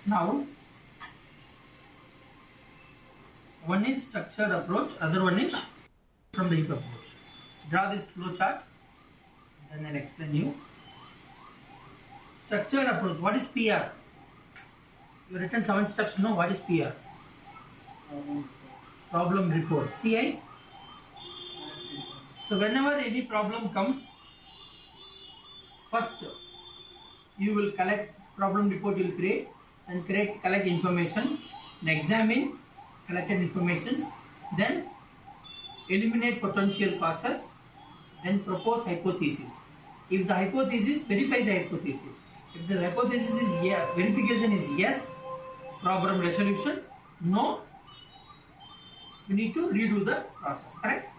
Now, one is structured approach, other one is from the heap approach. Draw this flow chart, then I'll explain you. Structured approach. What is PR? You written 7 steps. No, what is PR? Problem report. CI. So whenever any problem comes, first you will collect problem report. You will create and collect informations, and examine collected informations, then eliminate potential causes, then propose hypothesis. If the hypothesis, verify the hypothesis. If the hypothesis is yes, verification is yes, problem resolution. No, you need to redo the process. Correct?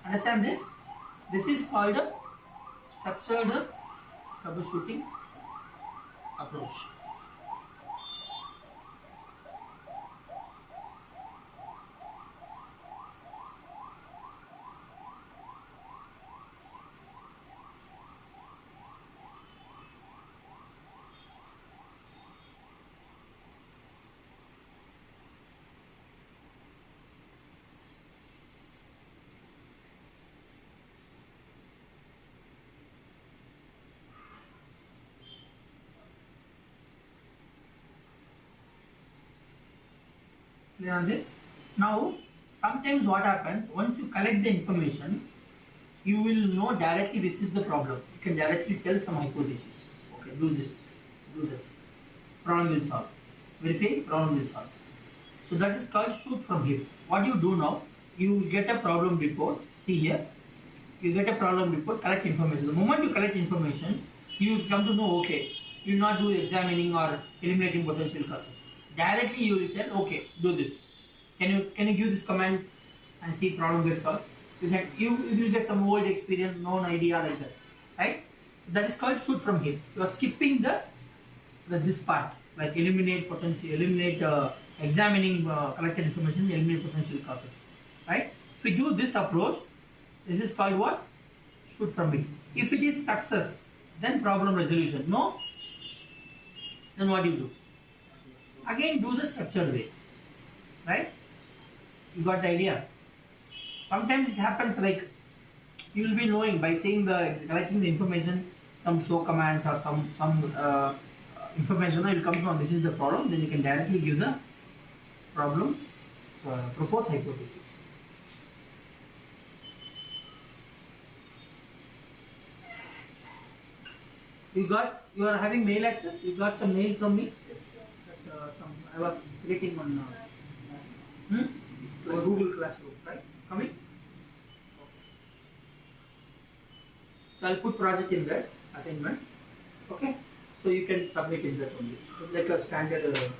Understand this? This is called a structured troubleshooting approach. Clear on this? Now, sometimes what happens, once you collect the information, you will know directly this is the problem. You can directly tell some hypothesis. Okay, do this, problem will solve. Verify, problem will solve. So that is called shoot from hip. What you do now, you get a problem report. See here, you get a problem report, collect information. The moment you collect information, you will come to know, okay, you will not do examining or eliminating potential causes. Directly you will tell, okay, do this. Can you give this command and see problem gets solved? You will get some old experience, known idea like that, right? That is called shoot from hip. You are skipping this part, like eliminate potential, eliminate examining collected information, eliminate potential causes, right? If we do this approach, this is called what? Shoot from hip. If it is success, then problem resolution. No, then what do you do? Again, do the structured way, right? You got the idea? Sometimes it happens like you will be knowing by seeing collecting the information, some show commands or some information will come from this is the problem. Then you can directly give the problem proposed hypothesis. You are having mail access. You got some mail from me. I was creating on Google Classroom, right? Coming? Okay. So I'll put project in that assignment. Okay? So you can submit in that only. It's like a standard algorithm.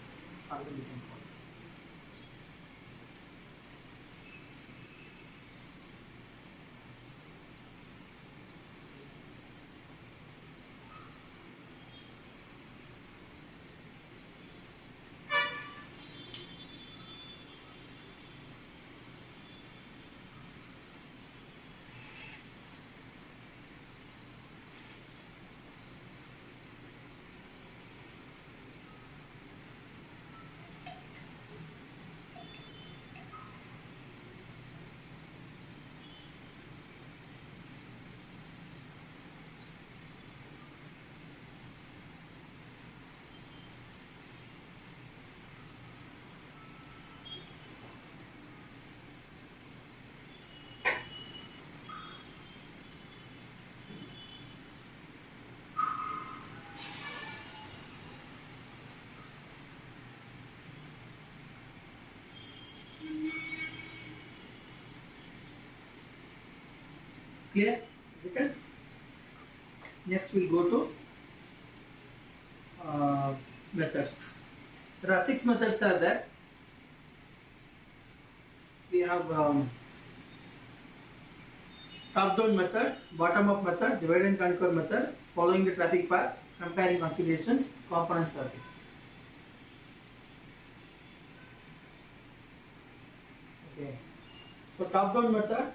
Clear? Okay. Next we'll go to methods. There are 6 methods are there. We have top-down method, bottom-up method, divide and conquer method, following the traffic path, comparing configurations, component sorting. Okay. So top-down method.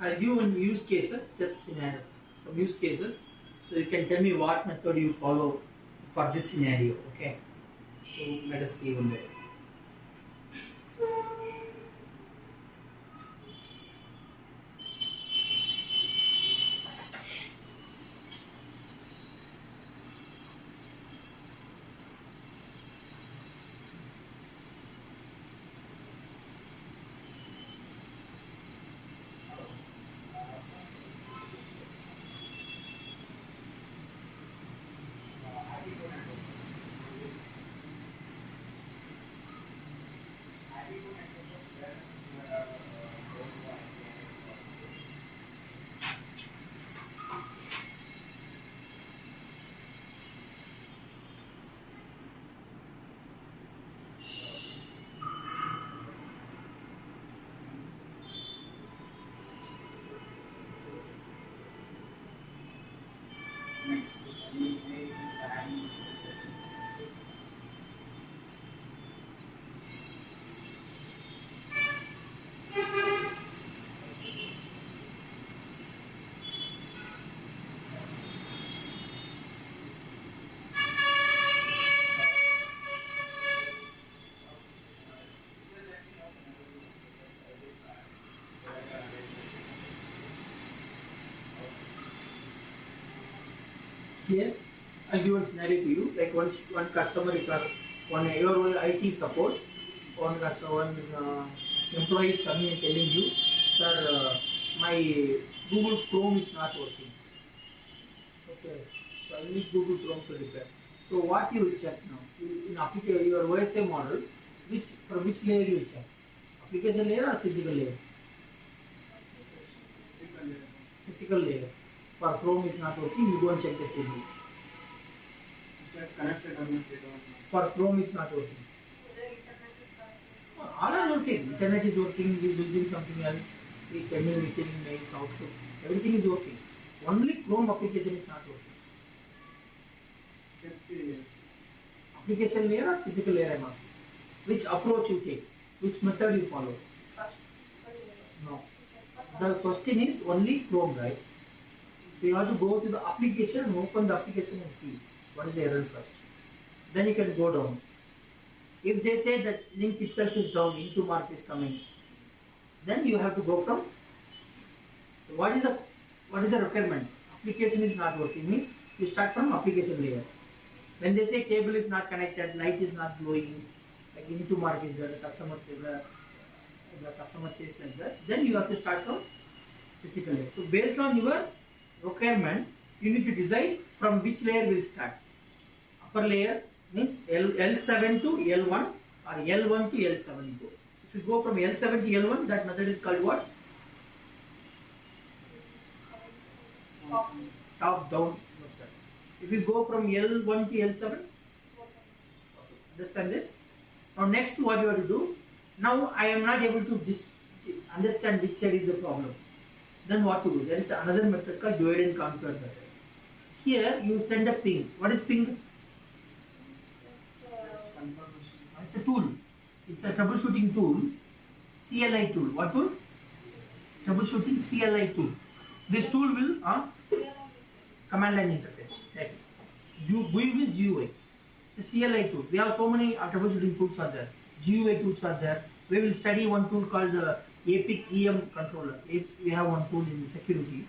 I'll give in use cases, just scenario, some use cases. So you can tell me what method you follow for this scenario. Okay. So let us see one day. Here, I'll give a scenario to you. Like one customer is one your IT support, one customer, one employee is coming and telling you, sir, my Google Chrome is not working. Okay, so I need Google Chrome to repair. So what you will check now? In application your OSA model, from which layer you will check? Application layer or physical layer? Physical layer. For Chrome is not working, you go and check the table. Connected or not? For Chrome is not working. All are working. Internet is working, he is using something else, he is sending, receiving mails, output. Everything is working. Only Chrome application is not working. Application layer or physical layer I am asking. Which approach you take? Which method you follow? No. The question is only Chrome, right? So you have to go to the application and open the application and see what is the error first. Then you can go down. If they say that link itself is down, into mark is coming, then you have to go from. So what is the requirement? Application is not working means you start from application layer. When they say cable is not connected, light is not glowing, like into mark is there, the customer says like that, then you have to start from physical layer. So based on your requirement, you need to decide from which layer will start. Upper layer means L7 to L1 or L1 to L7 go. If you go from L7 to L1, that method is called what? Top down method. If you go from L1 to L7, understand this? Now next what you have to do, now I am not able to understand which side is the problem. Then what to do? There is another method called divide and conquer method. Here you send a ping. What is ping? It's a tool. It's a troubleshooting tool. CLI tool. What tool? Troubleshooting CLI tool. This tool will command line interface. Like GUI means GUI. It's a CLI tool. We have so many troubleshooting tools are there. GUI tools are there. We will study one tool called APIC EM controller. We have one tool in security.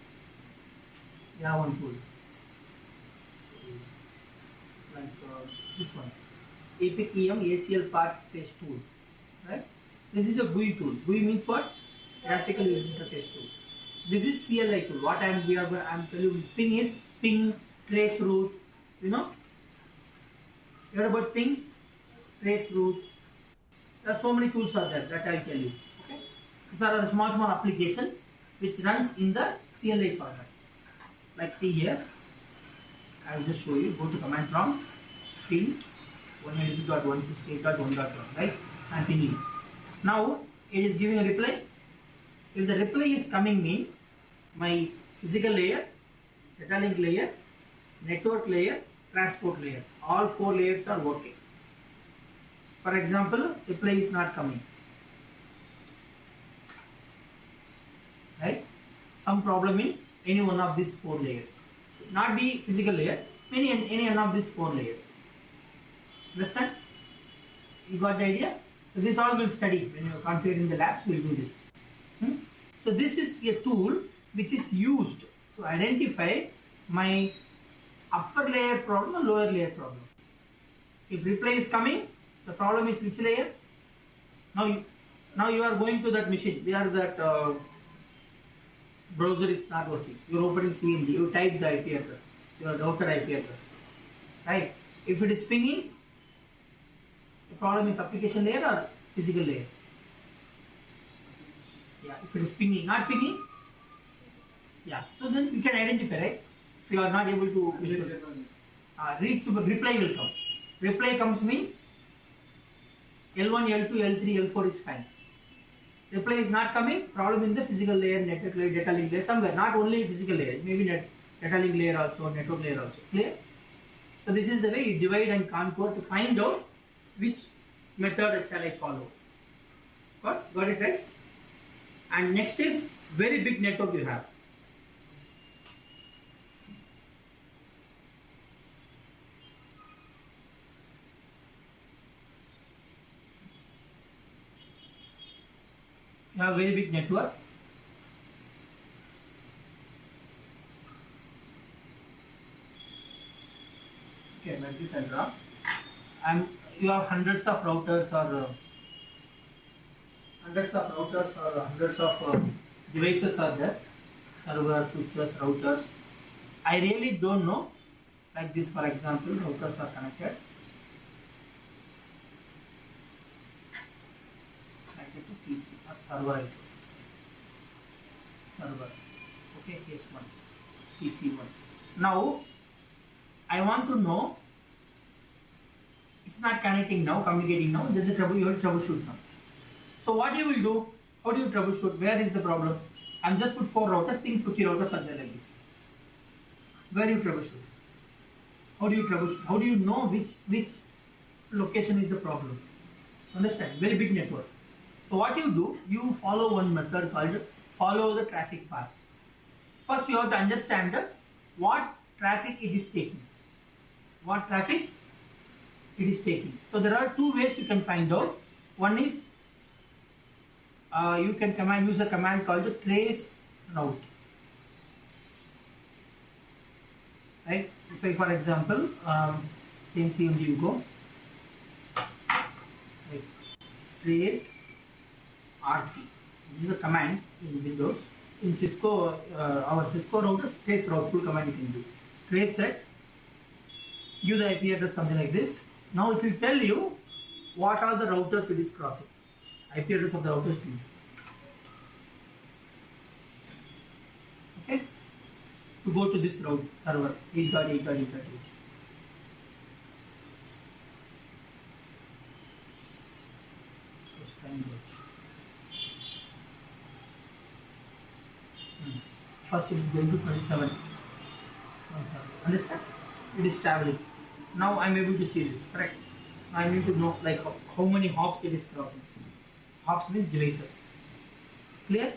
We have one tool like this one. APIC EM ACL part trace tool. Right? This is a GUI tool. GUI means what? Graphical user interface tool. This is CLI tool. What I am telling you, ping is ping, trace route. You know? You heard about ping, trace route. There are so many tools are there that I will tell you. Okay? These are small applications which runs in the CLI format. Like see here, I will just show you. Go to command prompt, ping 192.168.1.1, right? And pinging. Now it is giving a reply. If the reply is coming means my physical layer, data link layer, network layer, transport layer, all 4 layers are working. For example, reply is not coming, right? some problem in any one of these 4 layers. Not be physical layer, any one of these 4 layers. Understand? You got the idea? So this all will study when you are configuring in the lab. We'll do this. So this is a tool which is used to identify my upper layer problem or lower layer problem. If reply is coming, the problem is which layer? Now you are going to that machine where that browser is not working. You are opening CMD. You type the IP address, your router IP address, right? If it is pinging, the problem is application layer or physical layer. Yeah, if it is pinging, not pinging. Yeah, so then you can identify, right? If you are not able to reach, reply will come. Reply comes means L1, L2, L3, L4 is fine. Reply is not coming, problem in the physical layer, network layer, data link layer, somewhere, not only physical layer, maybe data link layer also, network layer also. Clear? So this is the way you divide and conquer to find out which method shall I follow. Got it, right? And next is very big network you have. You have very big network. Okay, like this I'll draw. And you have hundreds of routers or hundreds of devices are there. Servers, switches, routers. I really don't know. Like this, for example, routers are connected. PC or server. Okay, case 1, PC 1. Now I want to know, it's not connecting now, communicating now. There's a trouble. You have to troubleshoot now. So what you will do? How do you troubleshoot? Where is the problem? I'm just put 4 routers, ping 50 routers are there like this. Where you troubleshoot? How do you troubleshoot? How do you know which location is the problem? Understand? Very big network. So what you do, you follow one method called follow the traffic path. First you have to understand what traffic it is taking. What traffic it is taking. So there are 2 ways you can find out. One is you can use a command called trace route. Right? If for example, same CMD you go, right. Trace RT. This is a command in Windows. In Cisco, our Cisco routers, trace route full command you can do. Trace set, give the IP address something like this. Now it will tell you what are the routers it is crossing. IP address of the routers to you. Okay? To go to this route server 8.8.8.8. First it is going to 27. Understand? It is traveling. Now I am able to see this, correct? I need to know like how many hops it is crossing. Hops means devices. Clear?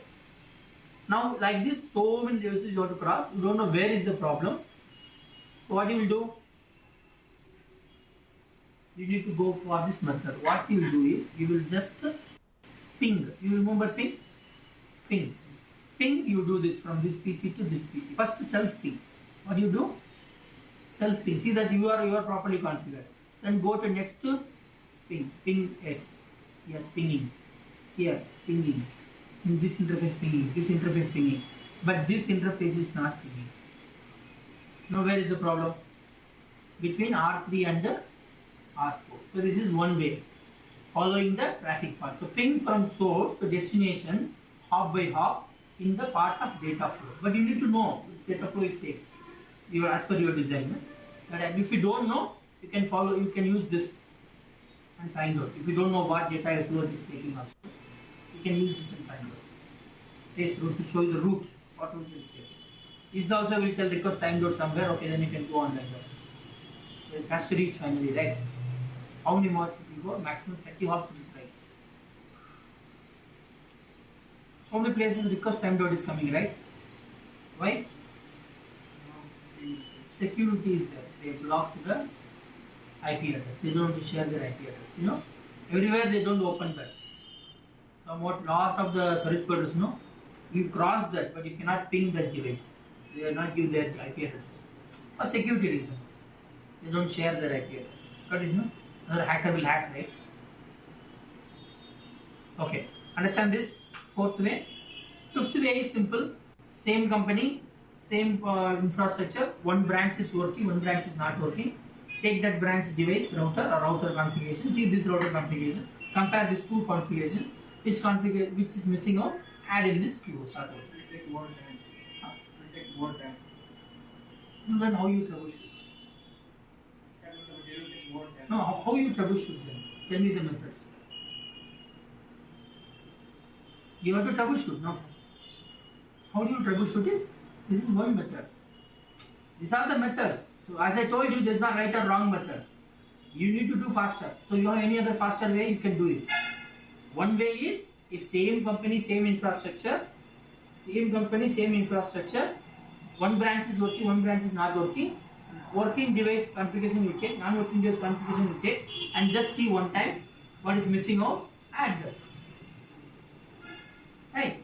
Now like this, so many devices you have to cross. You don't know where is the problem. So what you will do? You need to go for this method. What you will do is, you will just ping. You remember ping? Ping. Ping, you do this from this PC to this PC. First self ping. What do you do? Self ping. See that you are properly configured. Then go to next to ping. Ping S. Yes, pinging. Here, pinging. In this interface pinging. This interface pinging. But this interface is not pinging. Now where is the problem? Between R3 and the R4. So this is one way. Following the traffic path. So ping from source to destination, hop by hop, in the part of data flow. But you need to know which data flow it takes. As per your design. But if you don't know, you can follow. You can use this and find out. If you don't know what data flow it is taking also, you can use this and find out. Trace route to show you the route. What route is taking. This also will tell request time dot somewhere. Okay, then you can go on like that. So it has to reach finally, right? How many hops it will go? Maximum 30 hops will try. So many places request time dot is coming, right? Why? Security is there. They block the IP address. They don't share their IP address. You know, everywhere they don't open that. Somewhat lot of the service providers, you cross that, but you cannot ping that device. They will not give their IP addresses for security reason. They don't share their IP address. Got it? No? Another hacker will hack, right? Okay. Understand this? Fourth way. Fifth way is simple. Same company, same infrastructure. One branch is working, one branch is not working. Take that branch device, router or router configuration. See this router configuration. Compare these two configurations. Which is missing out? Add in this queue. Start working. It will take more time. It will take more time. Then how you troubleshoot? It will take more time. No, how you troubleshoot them? Tell me the methods. You have to troubleshoot, no? How do you troubleshoot this? This is one method. These are the methods. So as I told you, there is not right or wrong method. You need to do faster. So you have any other faster way, you can do it. One way is, if same company, same infrastructure, one branch is working, one branch is not working. Working device configuration you take, non-working device configuration you take, and just see one time what is missing out, add that. Right?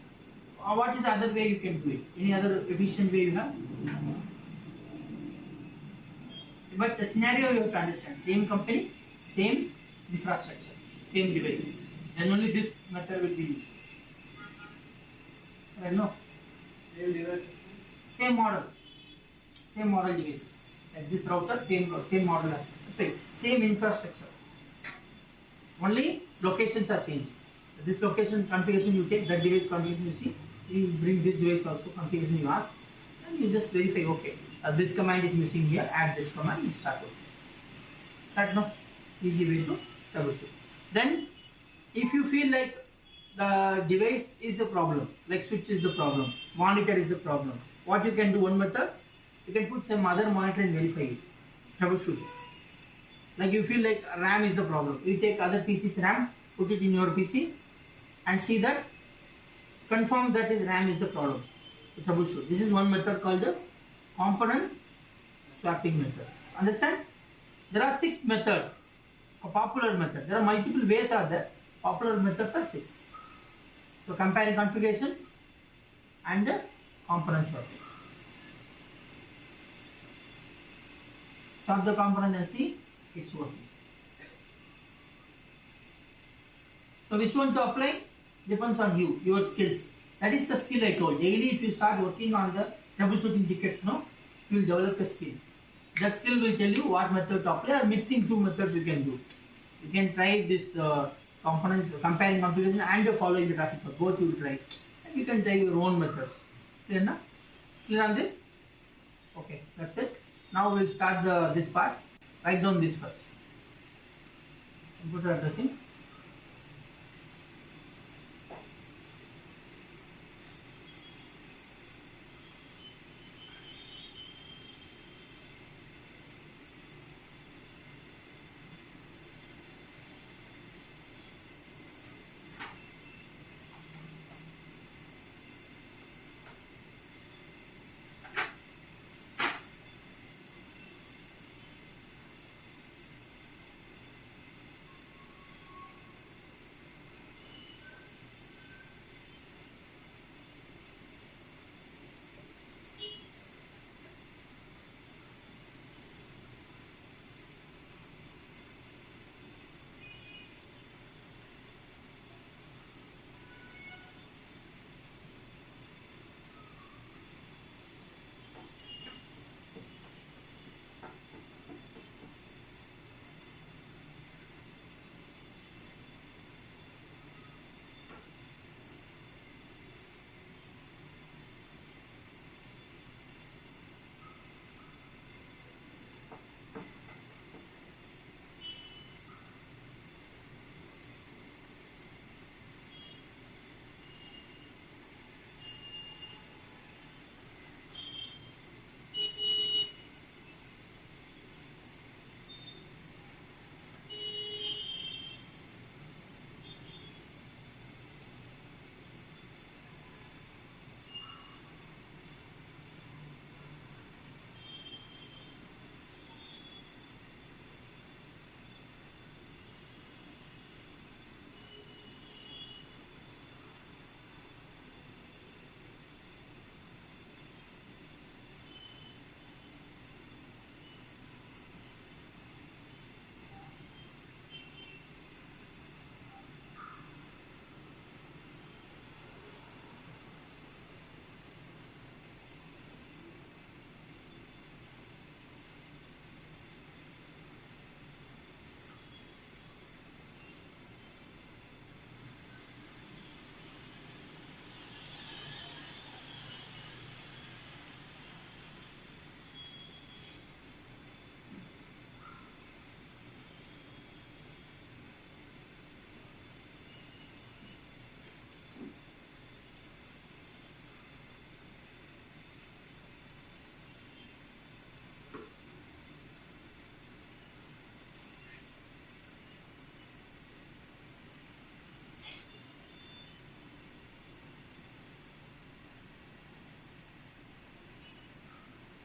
What is the other way you can do it? Any other efficient way you have? But the scenario you have to understand. Same company, same infrastructure, same devices. Then only this method will be used. Right? No? Same devices. Same model devices. Like this router, same model. Right. Same infrastructure. Only locations are changed. This location configuration you take, that device configuration you see, you bring this device also configuration you ask, and you just verify, okay, this command is missing here, add this command and start working. Right? No? Easy way to troubleshoot. Then, if you feel like the device is a problem, like switch is the problem, monitor is the problem, what you can do, one method, you can put some other monitor and verify it, troubleshoot it. Like you feel like RAM is the problem, you take other PC's RAM, put it in your PC and see that, confirm that is RAM is the problem, to troubleshoot. This is one method called the component swapping method. Understand? There are 6 methods, a popular method. There are multiple ways are there. Popular methods are 6. So comparing configurations and component swapping. Swap the component and see it's working. So which one to apply? Depends on you, your skills. That is the skill I told. Daily if you start working on the troubleshooting tickets, you will develop a skill. That skill will tell you what method to apply, or mixing 2 methods you can do. You can try this components, comparing configuration and following the traffic path. Both you will try. And you can try your own methods. Clear na? Clear on this? Okay, that's it. Now we will start this part. Write down this first. Computer addressing.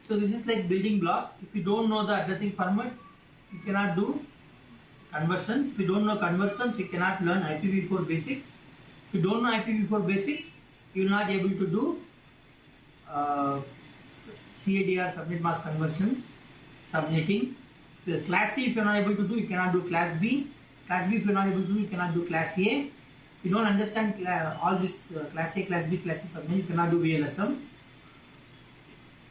So this is like building blocks. If you don't know the addressing format, you cannot do conversions. If you don't know conversions, you cannot learn IPv4 basics. If you don't know IPv4 basics, you will not be able to do CADR, subnet mask conversions, subnetting. The class C, if you are not able to do, you cannot do class B. Class B, if you are not able to do, you cannot do class A. If you don't understand all this class A, class B, class C subnet, you cannot do VLSM.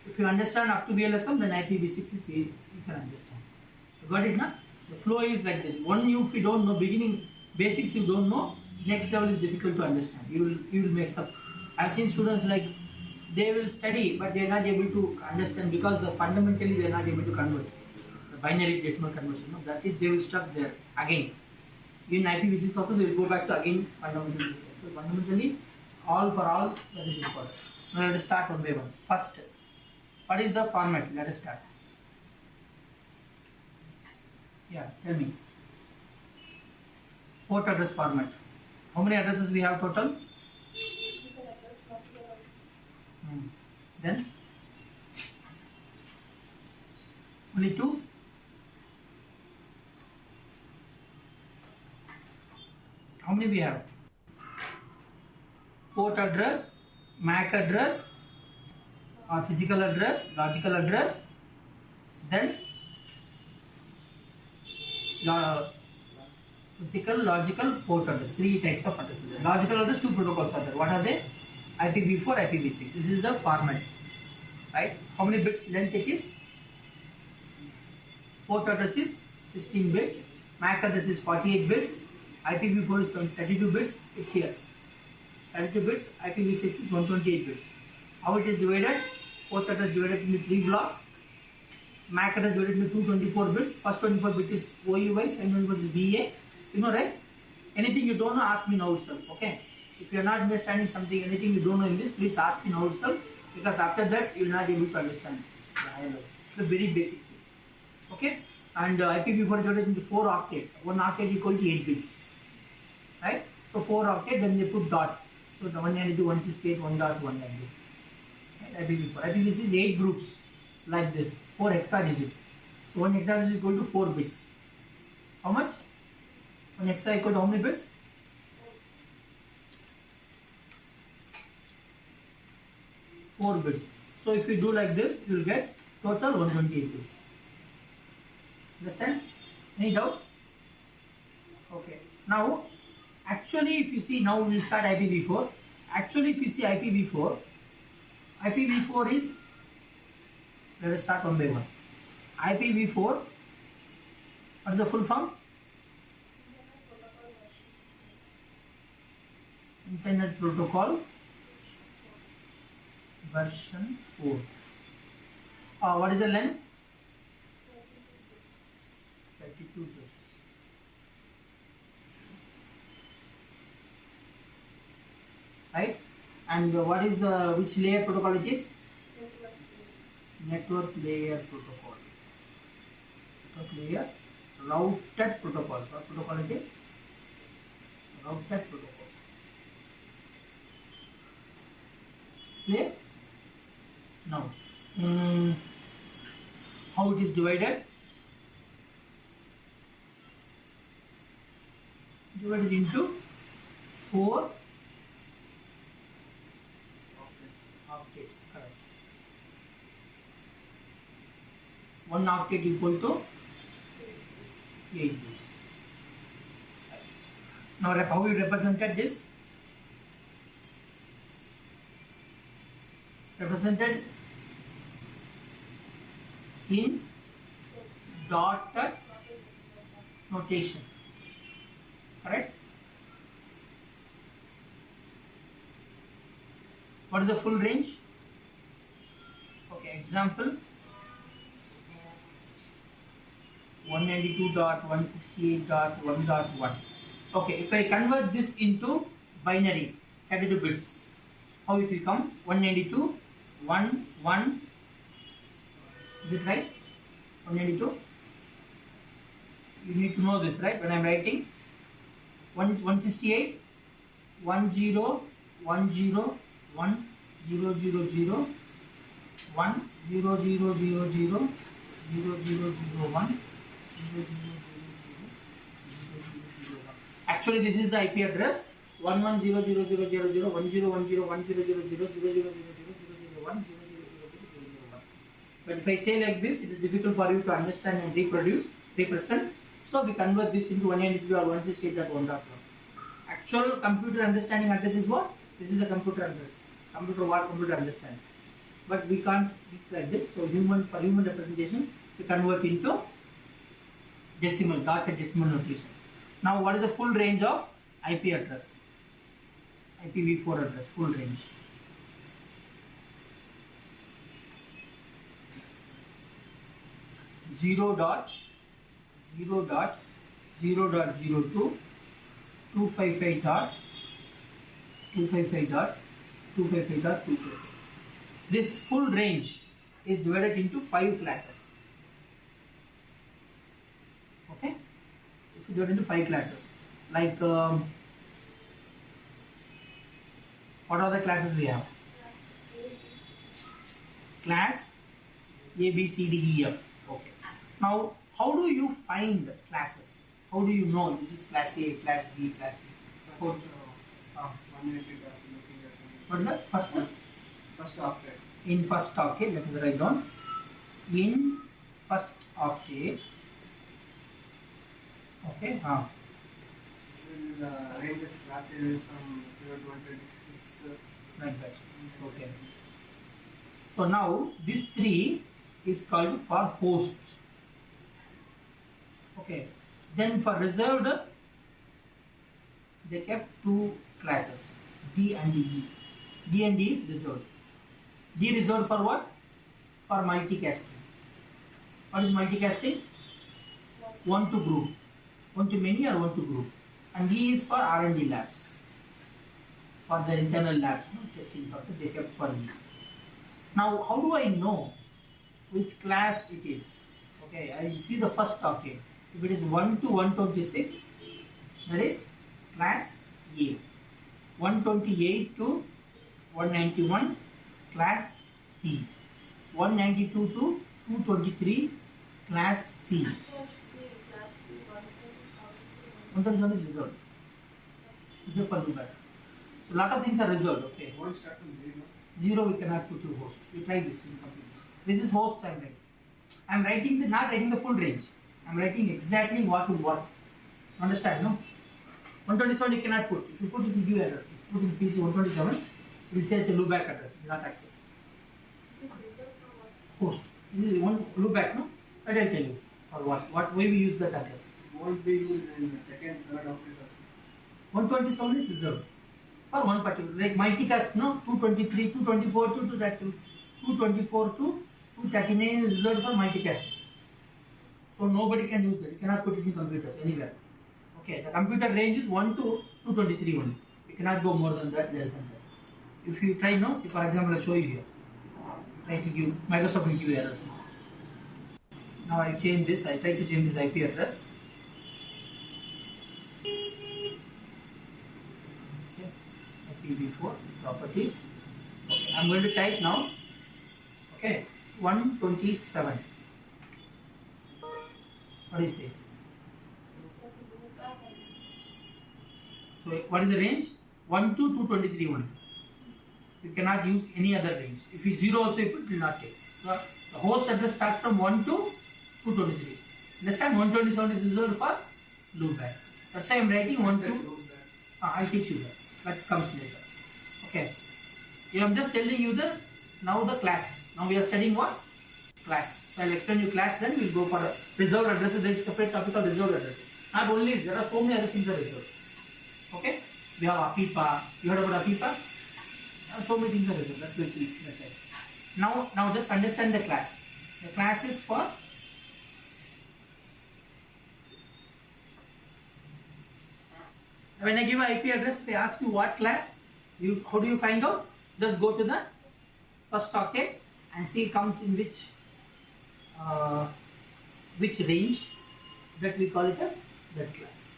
If you understand up to VLSM, then IPv6 is you can understand. You got it now? The flow is like this. One, if you don't know beginning basics, you don't know. Next level is difficult to understand. You will mess up. I've seen students like they will study, but they are not able to understand because fundamentally they are not able to convert the binary decimal conversion. No? That is, they will stuck there again. In IPv6 also they will go back to again fundamentally. So fundamentally, all for all, that is important. Now let us start one by one. First, what is the format? Let us start. Yeah, tell me. Port address format. How many addresses we have total? Then only 2. How many we have? Port address, MAC address, or physical address, logical address, then physical, logical, port address. 3 types of addresses. Logical address, 2 protocols are there. What are they? IPv4, IPv6. This is the format. Right? How many bits length it is? Port address is 16 bits. MAC address is 48 bits. IPv4 is 32 bits. It's here. 32 bits. IPv6 is 128 bits. How it is divided? Port address divided into 3 blocks. MAC address divided into 224 bits. First 24 bit is OUI, second 24 is VA. You know, right? Anything you don't know, ask me now itself. Okay? If you are not understanding something, anything you don't know in this, please ask me now itself. Because after that, you will not be able to understand the higher level. The very basic thing. Okay? And IPv4 divided into 4 octets. 1 octet equal to 8 bits. Right? So 4 octet, then they put dot. So the 192.168.1.1 like this. Right? IPv4. IPv6 is 8 groups like this. 4 hexadigits. So 1 hexadigit is equal to 4 bits. How much? 1 hexa equal to how many bits? 4 bits. So if you do like this, you will get total 128 bits. Understand? Any doubt? Okay. Now, actually, if you see, now we will start IPv4. Actually, if you see IPv4 is, let us start one by one. IPv4, what is the full form? Internet Protocol version 4. What is the length? 32 bits. Right? And what is which layer protocol it is? Network layer protocol. Network layer routed protocol. What protocol it is? Routed protocol. Clear? Now, how it is divided? Divided into 4 octets. Correct. 1 octet equal to 8 bits. Now, how we represented this? Represented in dotted notation. Correct? What is the full range? Okay, example 192.168.1.1. Okay, if I convert this into binary 32 bits, how it will come? 192.1.1. Is it right? 192. You need to know this, right? When I am writing 168 10 10 10 0 0 0 Actually, this is the IP address 110000101010100000000001. But if I say like this, it is difficult for you to understand and represent. So we convert this into 192 or 168.1.1. Actual computer understanding address is what? This is the computer address. Computer understands. But we can't speak like this. So for human representation, we convert into decimal, dark decimal notation. Now what is the full range of IP address? IPV4 address, full range. Zero dot 0.0.02 255.255.255. This full range is divided into 5 classes. Okay, if you divide into 5 classes, like what are the classes we have? Class A, B, C, D, E, F. Okay. Now, how do you find classes? How do you know this is class A, class B, class C? What is that? First octet. In first octet, let me write down. In first octet. Okay. Ranges classes from 0 to 126. Like that. Okay. So now this 3 is called for hosts. Okay. Then for reserved, they kept 2 classes, D and E. D and E is reserved. D reserved for what? For multicasting. What is multicasting? One to group. One to many or one to group. And E is for R&D labs. For the internal labs, testing purpose, they kept for E. Now, how do I know which class it is? Okay, I see the first octet. If it is 1 to 126, that is class A. 128 to 191, class B. 192 to 223, class C. 127 is reserved. Reserved for loopback. So, lot of things are reserved. Okay. One start from 0. 0 we cannot put to host. We try this in computer. This is host I am writing. I am writing not writing the full range. I am writing exactly what to what. Understand, no? 127 you cannot put. If you put it will give error. If you put in PC 127, it will say it's a loopback address. It will not accept. Host. This is one loopback, no? I will tell you. Or what way we use that address. Won't be used in the second, third octet. 127 is reserved for one particular, like multicast, no? 223, 224 to 224 to 239 is reserved for multicast. So nobody can use that. You cannot put it in computers anywhere. Okay, the computer range is 1 to 223 only. You cannot go more than that, less than that. If you try now, see for example, I'll show you here. Try to give, Microsoft will give errors. Now I change this, I try to change this IP address. Okay, IPV4 properties. Okay, I'm going to type now. Okay, 127. What do you say? So what is the range? 1 to 223 only. You cannot use any other range. If you 0 also you put, it will not take. So the host address starts from 1 to 223. This time 127 is reserved for loopback. That's why I am writing 1 to. I'll teach you that. That comes later. Okay. I am just telling you the class. Now we are studying what? Class. So I'll explain you class, then we'll go for a reserved addresses. There is a separate topic of reserved addresses. Not only, there are so many other things are reserved. Okay? We have APIPA. You heard about APIPA? So many things are reserved. That we'll see. Now just understand the class. The class is for when I give an IP address, if I ask you what class, how do you find out? Just go to the first octet and see it comes in which range, that we call it as that class.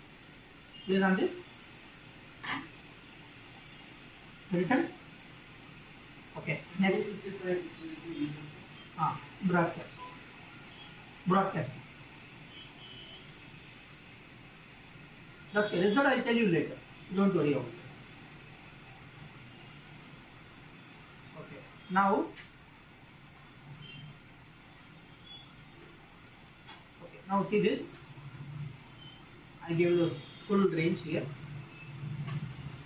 Clear on this? Written? Okay, next. Broadcast. Broadcasting. That's the result I'll tell you later. Don't worry about it. Okay. Now, see this. I give the full range here.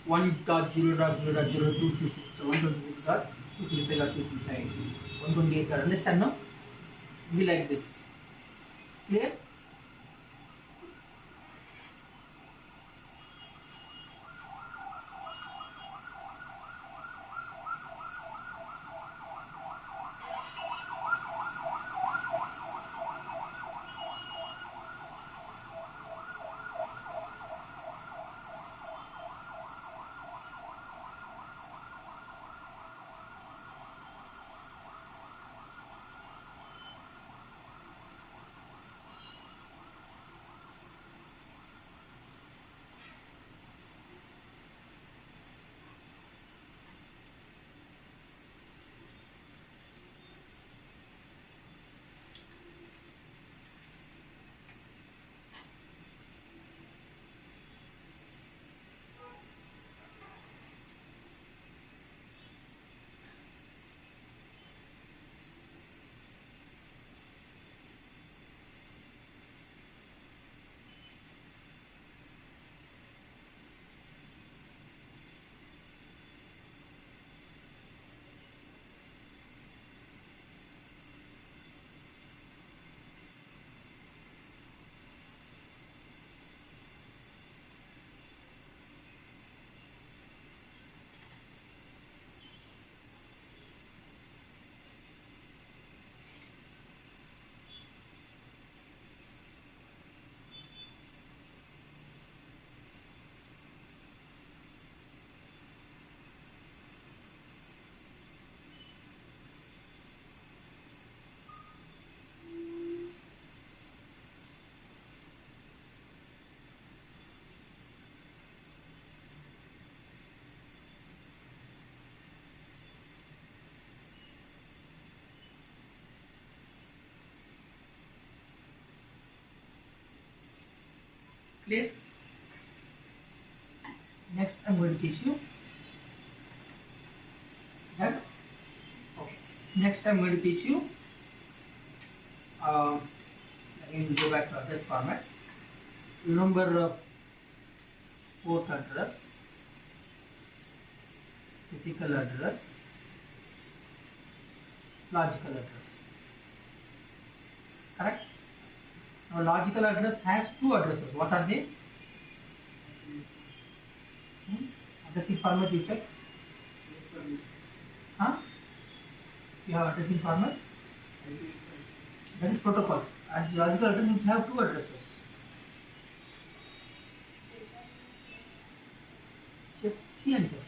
1.0.0.02266.126.235.235. 128. Understand now? Be like this. Clear? Clear? Next, I'm going to teach you that. Okay. Next, I'm going to teach you. Again, we go back to address format. Remember port address, physical address, logical address. Correct? Now, logical address has two addresses. What are they? Addressing format you check. Huh? You have addressing format? That is protocols. At logical address you have two addresses. Check. See and check.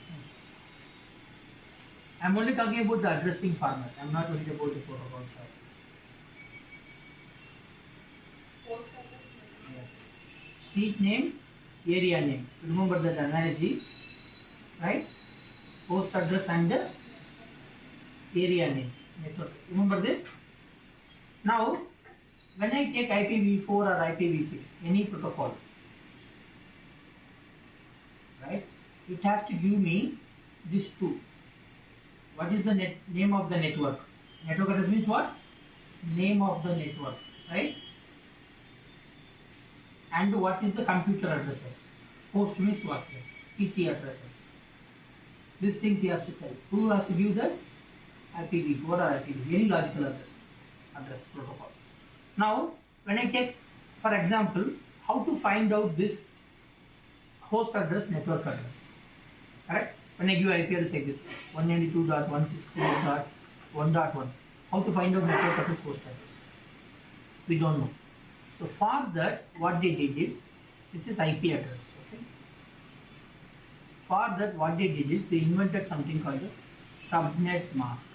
I am only talking about the addressing format. I am not worried about the protocols. Yes. Street name, area name. So remember that analogy, right? Post address and the area name. Network. Remember this? Now, when I take IPV4 or IPv6, any protocol, right? It has to give me these two. What is the name of the network? Network address means what? Name of the network, right? And what is the computer addresses? Host means what? PC addresses. These things he has to tell. Who has to give this? IPv4 or IPv6, any logical address protocol. Now, when I take, for example, how to find out this host address, network address, correct? When I give IP address like this, 192.168.1.1, how to find out network address, host address? We don't know. So for that, what they did is, this is IP address. Okay. For that, what they did is, they invented something called the subnet mask.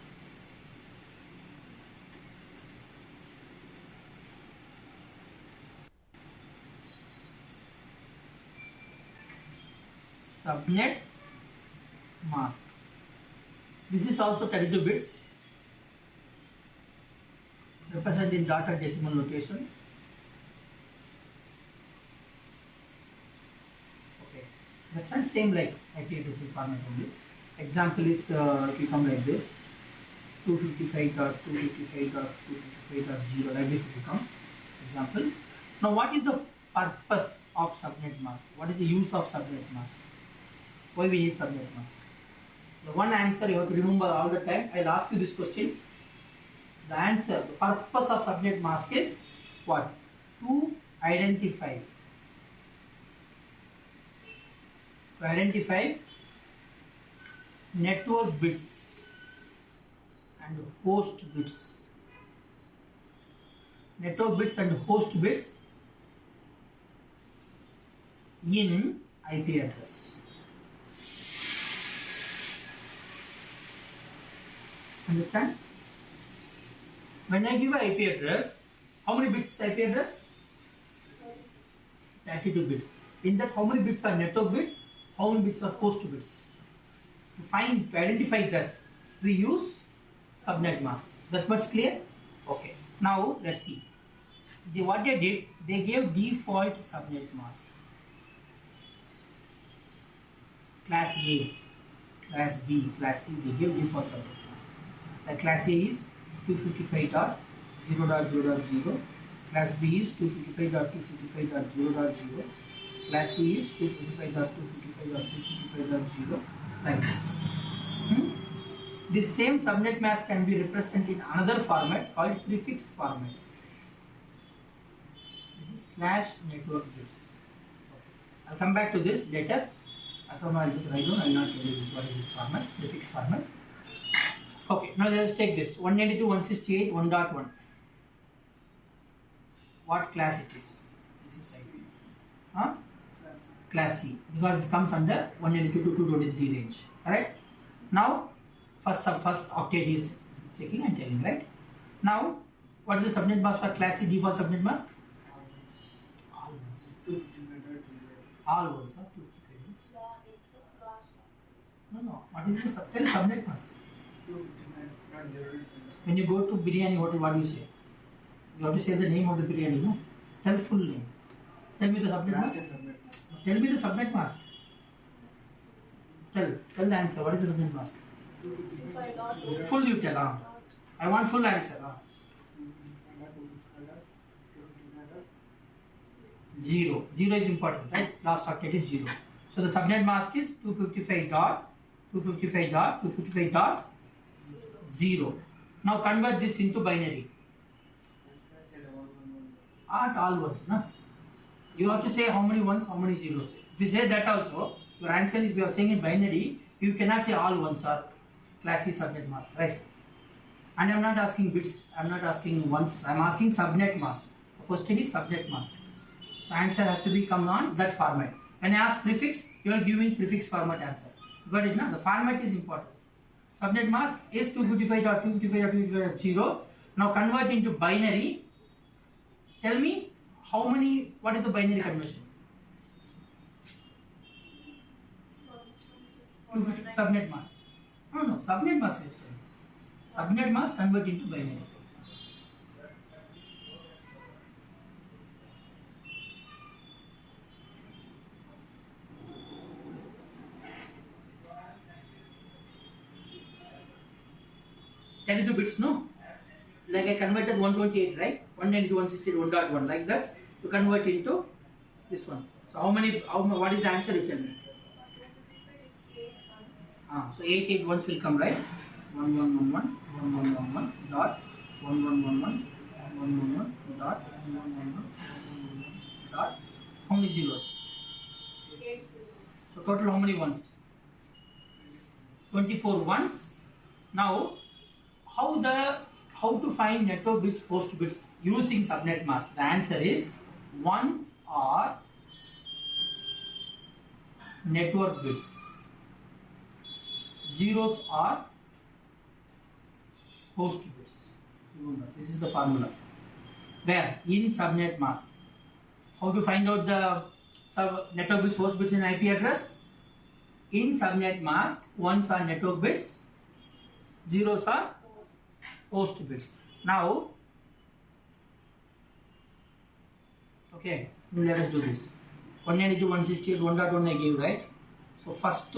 Subnet mask. This is also 32 bits, represented in dot or decimal notation. Okay, understand? Same like IP addressing format only. Example is it will come like this: 255.255.255.0, like this it will come. Example. Now, what is the purpose of subnet mask? What is the use of subnet mask? Why we need subnet mask? The one answer you have to remember all the time. I'll ask you this question. The answer, the purpose of subnet mask is what? To identify network bits and host bits. Network bits and host bits in IP address. Understand? When I give an IP address, how many bits is IP address? 32 bits. In that, how many bits are network bits? How many bits are host bits? To identify that, we use subnet mask. That much clear? Okay. Now let's see. What they did, they gave default subnet mask. Class A, Class B, Class C, they gave default subnet mask. Like Class A is 255.0.0.0, Class B is 255.255.0.0, Class C is 255.255.255.0, like this. This same subnet mask can be represented in another format called prefix format. This is /network bits. Okay. I'll come back to this later. As of now, I'll just write down. I'll not tell you this. What is this format? Prefix format. Okay, now let's take this 192.168.1.1. What class it is? This is IP. Huh? Class C, because it comes under 192 to 223 range. Alright? Now, first octet is checking and telling, right? Now, what is the subnet mask for Class C default subnet mask? All ones. All ones, huh? 255 ones. No. What is the subnet mask? When you go to biryani hotel, what do you say? You have to say the name of the biryani, no? Tell full name. Tell me the subnet mask. Tell me the subnet mask. Tell the answer. What is the subnet mask? Full you tell. I want full answer. 0. 0 is important, right? Last octet is 0. So the subnet mask is 255.255.255.0. Now convert this into binary. All ones, no? You have to say how many ones, how many zeros. If you say that also, your answer, if you are saying in binary, you cannot say all ones are Class C subnet mask, right? And I am not asking bits, I am not asking ones, I am asking subnet mask. The question is subnet mask. So answer has to be come on that format. When I ask prefix, you are giving prefix format answer. Got it, no? The format is important. Subnet mask is 255.255.255.0. Now convert into binary. Tell me how many, what is the binary conversion? Subnet mask. No, subnet mask is telling. Subnet mask convert into binary. Bits, no? Like I converted 128, right? 192.168.1.1, like that. You convert into this one. So what is the answer, you tell me? So 8 ones will come, right? 1111, 1111, dot, 1111, 1111, dot, 1111, dot. How many zeros? 8 zeros. So total how many ones? 24 ones. Now, how to find network bits, host bits using subnet mask? The answer is ones are network bits, zeros are host bits. Remember, this is the formula. Where? In subnet mask. How to find out the network bits, host bits in IP address? In subnet mask, ones are network bits, zeros are host bits. Now, okay, let us do this. 192.168.1.1 I gave, right? So first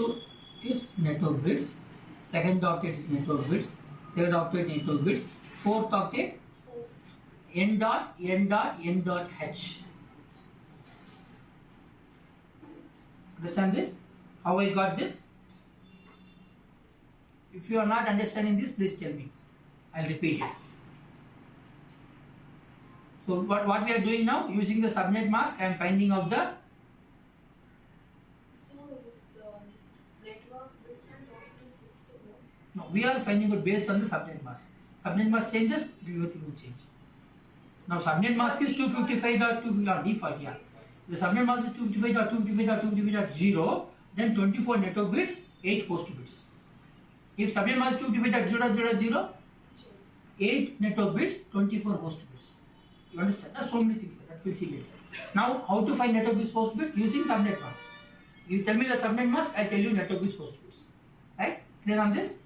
is network bits, second octet is network bits, third octet network bits, fourth octet n dot h. Understand this? How I got this? If you are not understanding this, please tell me. I'll repeat it. So what we are doing now, using the subnet mask, I am finding out the. So this network bits and host is flexible. No, we are finding out based on the subnet mask. Subnet mask changes, everything will change. Now subnet mask is 255.2 default, yeah. The subnet mask is 255.255.255.0, then 24 network bits, 8 host bits. If subnet mask is 255.0.0.0, 8 network bits, 24 host bits. You understand? There are so many things that we'll see later. Now, how to find network bits, host bits? Using subnet mask. You tell me the subnet mask, I tell you network bits, host bits. Right? Clear on this?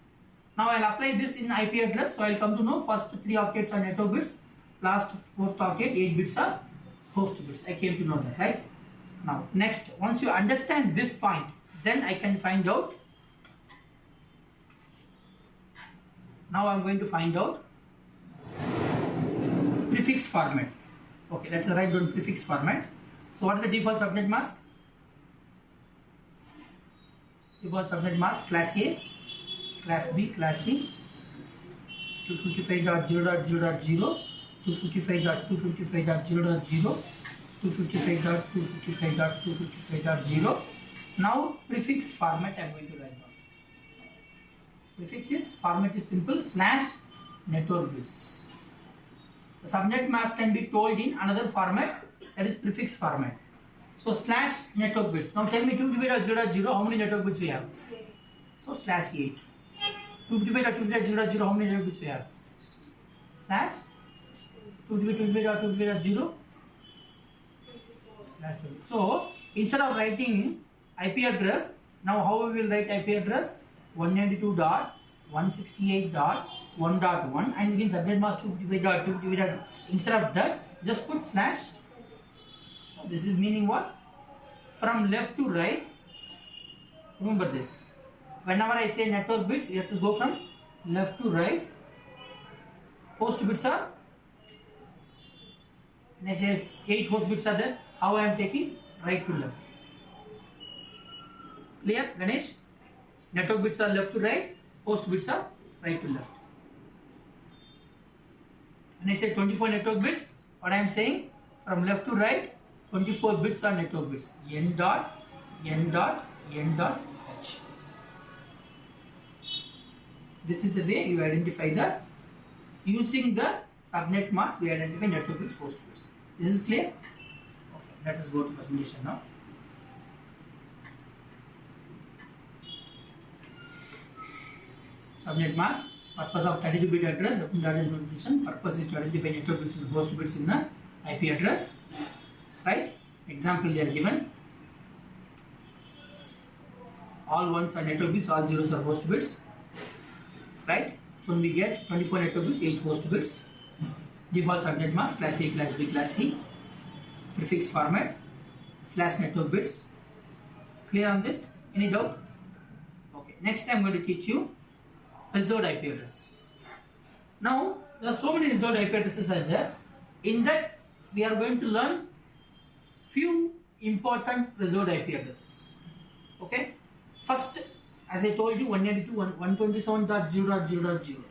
Now, I'll apply this in IP address. So, I'll come to know first 3 octets are network bits, last 4th octet, 8 bits are host bits. I came to know that, right? Now, next, once you understand this point, then I can find out. Now, I'm going to find out prefix format. Okay, let's write down prefix format. So what is the default subnet mask? Default subnet mask class A, class B, class C, 255.0.0.0, 255.255.0.0, 255.255.255.0. Now prefix format I am going to write down. Prefix is format is simple / network bits. The subnet mask can be told in another format, that is prefix format. So / network bits. Now tell me 255.0.0 how many network bits we have? So /8. 255.255.0.0 how many network bits we have? / 255.255.0 /20. So instead of writing IP address, now how we will write IP address? 192.168.1.1 and again subnet mask 255.255. Instead of that, just put /. So this is meaning what? From left to right. Remember this. Whenever I say network bits, you have to go from left to right. Host bits are. When I say 8 host bits are there, how I am taking? Right to left. Clear, Ganesh? Network bits are left to right, host bits are right to left. When I say 24 network bits, what I am saying? From left to right, 24 bits are network bits. N dot H. This is the way you identify that. Using the subnet mask, we identify network bits, host bits. This is clear? Okay, let us go to presentation now. Subnet mask, purpose of 32-bit address, that is notation. Purpose is to identify network bits and host bits in the IP address. Right? Example they are given. All ones are network bits, all zeros are host bits. Right? So we get 24 network bits, 8 host bits. Default subnet mask, class A, class B, class C. Prefix format, / network bits. Clear on this? Any doubt? Okay. Next I am going to teach you reserved IP addresses. Now, there are so many reserved IP addresses are there. In that, we are going to learn few important reserved IP addresses. Okay? First, as I told you, 192.127.0.0.0.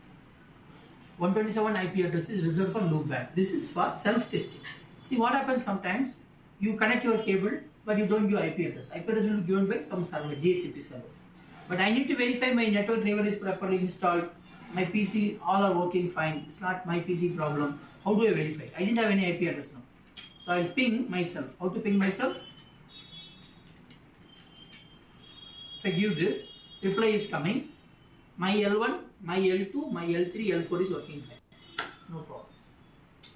127 IP address is reserved for loopback. This is for self-testing. See what happens sometimes, you connect your cable, but you don't give IP address. IP address will be given by some server, DHCP server. But I need to verify my network driver is properly installed, my PC all are working fine, it's not my PC problem. How do I verify? I didn't have any IP address now. So I'll ping myself. How to ping myself? If I give this, reply is coming. My L1, my L2, my L3, L4 is working fine. No problem.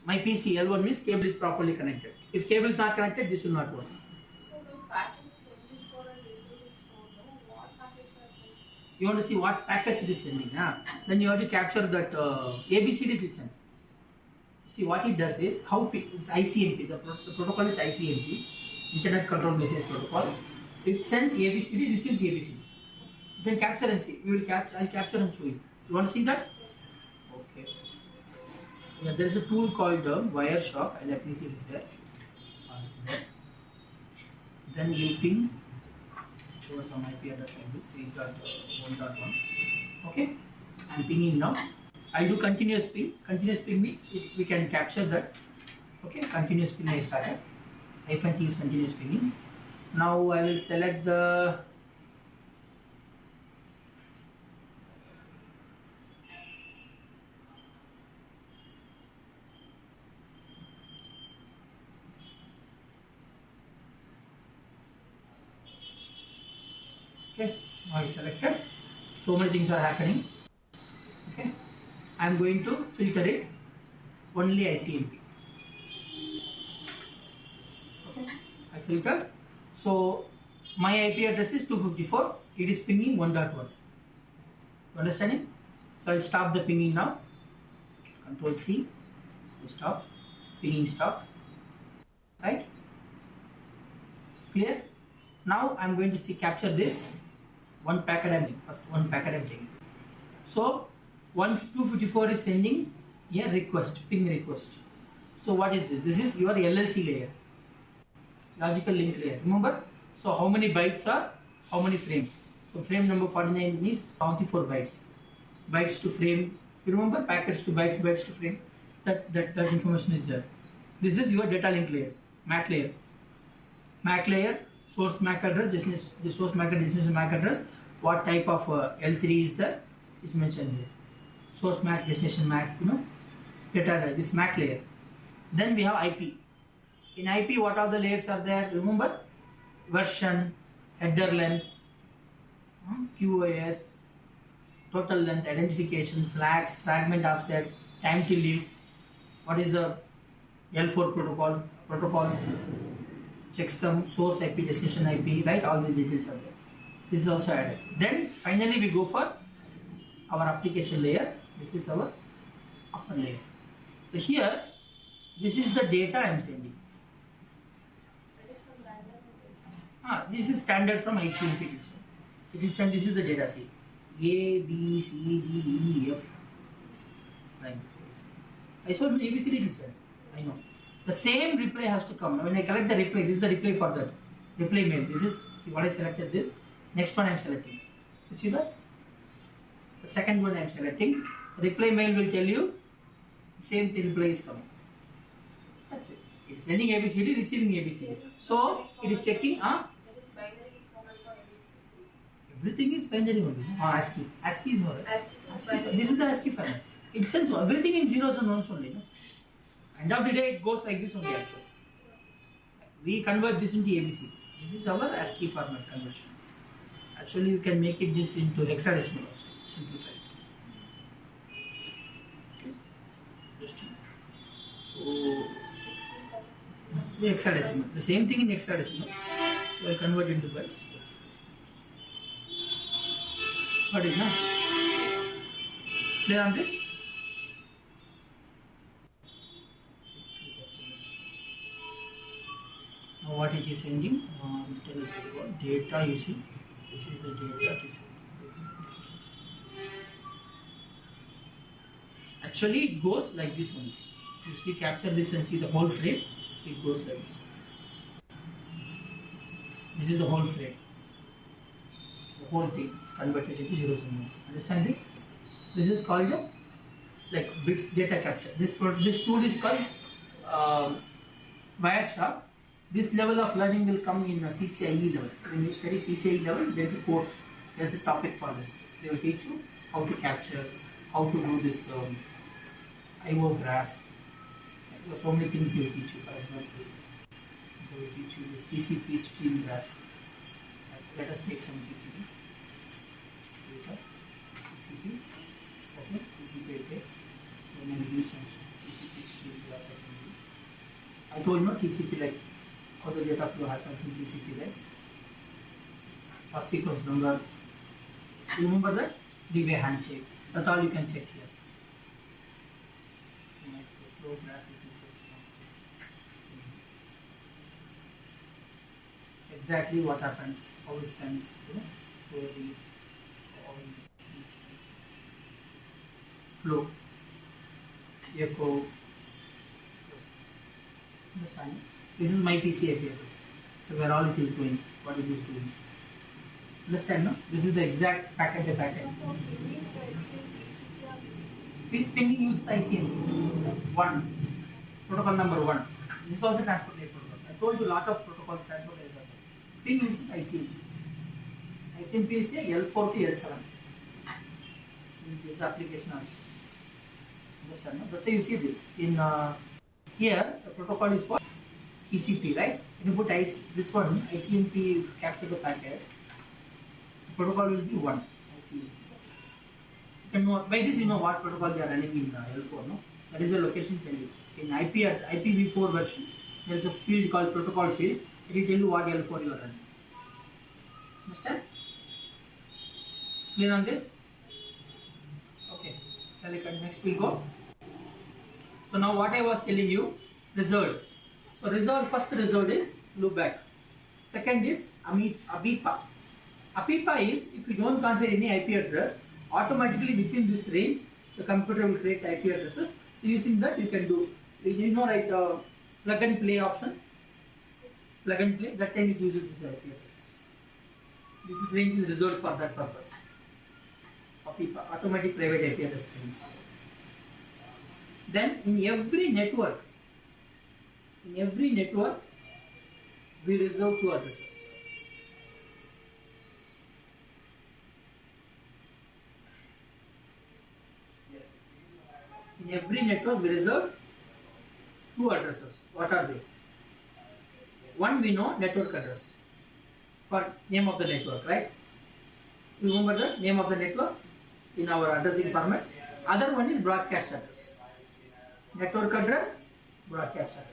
My PC L1 means cable is properly connected. If cable is not connected, this will not work. So the packet send is for and receive is for, no? What packets are sent? You want to see what packets it is sending. Then you have to capture that ABCD it will send. See what it does is it's ICMP. The protocol is ICMP, Internet Control Message Protocol. It sends ABCD, receives ABCD. You can capture and see. I'll capture and show you. You want to see that? Yes. Okay. Yeah, there is a tool called Wireshark. Let me see if it's there. It's there. Then looping. Show some IP address like this. 8.1.1. Okay. I'm pinging now. I do continuous ping. Continuous ping means we can capture that. Okay. Continuous ping I started. -T is continuous pinging. Now I will select the okay, now I selected. So many things are happening. Okay, I am going to filter it only ICMP. Okay, I filtered. So my IP address is 254. It is pinging 1.1. You understanding? So I'll stop the pinging now. Control C. Stop. Pinging stop. Right? Clear? Now I'm going to capture this. One packet I'm taking. First one packet I'm taking. So 254 is sending a request, ping request. So what is this? This is your LLC layer. Logical link layer. Remember? So how many bytes are how many frames? So frame number 49 is 74 bytes. Bytes to frame. You remember packets to bytes, bytes to frame. That information is there. This is your data link layer, MAC layer. MAC layer, source MAC address, the source MAC address, destination MAC address. What type of L3 is there is mentioned here. Source MAC, destination MAC, data layer, this MAC layer. Then we have IP. In IP, what are the layers are there? Remember? Version, header length, QoS, total length, identification, flags, fragment offset, time to leave. What is the L4 protocol, checksum, source IP, destination IP, right? All these details are there. This is also added. Then finally we go for our application layer. This is our upper layer. So here, this is the data I am sending. This is standard from ICMP. It is sent. This is the data C. A, B, C, D, E, F. Like this. I saw ABCD it will send. I know. The same reply has to come. When I collect the reply, this is the reply for that. Reply mail. This is, see what I selected this. Next one I am selecting. You see that? The second one I am selecting. Reply mail will tell you same thing reply is coming. That's it. It is sending ABCD, receiving ABCD. So it is checking. Everything is binary only. ASCII. ASCII is more. ASCII. This is the ASCII format. It sends everything in zeros and ones only. No? End of the day, it goes like this only actually. We convert this into ABC. This is our ASCII format conversion. Actually, you can make it this into hexadecimal also. Simplified. Okay. Just so the hexadecimal. The same thing in hexadecimal. So I convert into bytes. What is that? Clear on this? Now what it is sending? Data you see. This is the data. Actually it goes like this only. You see, capture this and see the whole frame. It goes like this. This is the whole frame. The whole thing is converted into zeros and ones. Understand this? This is called like bits data capture. This tool is called Wireshark. This level of learning will come in a CCIE level. When you study CCIE level, there is a course, there is a topic for this. They will teach you how to capture, how to do this IO graph. There are so many things they will teach you. For example, they will teach you this TCP stream graph. Let us take some TCP. TCP. Okay, TCP. Okay. Then I will use some TCP stream graph. I told you TCP like how the data flow happens in TCP, right? First sequence number, Remember that? Three-way handshake. That's all you can check here. Slow graph. Exactly what happens, how it sends, where the flow, echo. Understand? This is my PC IP address. So where all it is going, what it is doing. Understand? No? This is the exact packet to packet. Pinging use ICMP 1, protocol number 1. This is also transport layer protocol. I told you a lot of protocol transport layers are there. Ping uses ICMP. ICMP is a L4 to L7. It's application also. Understand? No? That's why you see this. In here, the protocol is what? TCP, right? When you put this one, ICMP capture the packet, the protocol will be 1, ICMP. You can know, by this you know what protocol they are running in L4, no? That is the location tell you. In IPV4 version, there is a field called protocol field. It will tell you what L4 you are running. Understand? Clear on this? Okay. Shall I cut? Next we'll go. So now what I was telling you, reserved. So reserved, first reserved is loopback. Second is ABIPA. ABIPA is if you don't configure any IP address, automatically within this range, the computer will create IP addresses. So using that you can do, you know, right, plug and play option. Plug and play, that time it uses this IP addresses. This range is reserved for that purpose. ABIPA, automatic private IP address range. Then in every network, we reserve 2 addresses. In every network we reserve 2 addresses. What are they? One we know, network address for name of the network, right? Remember the name of the network in our addressing format. Other one is broadcast address. Network address, broadcast address.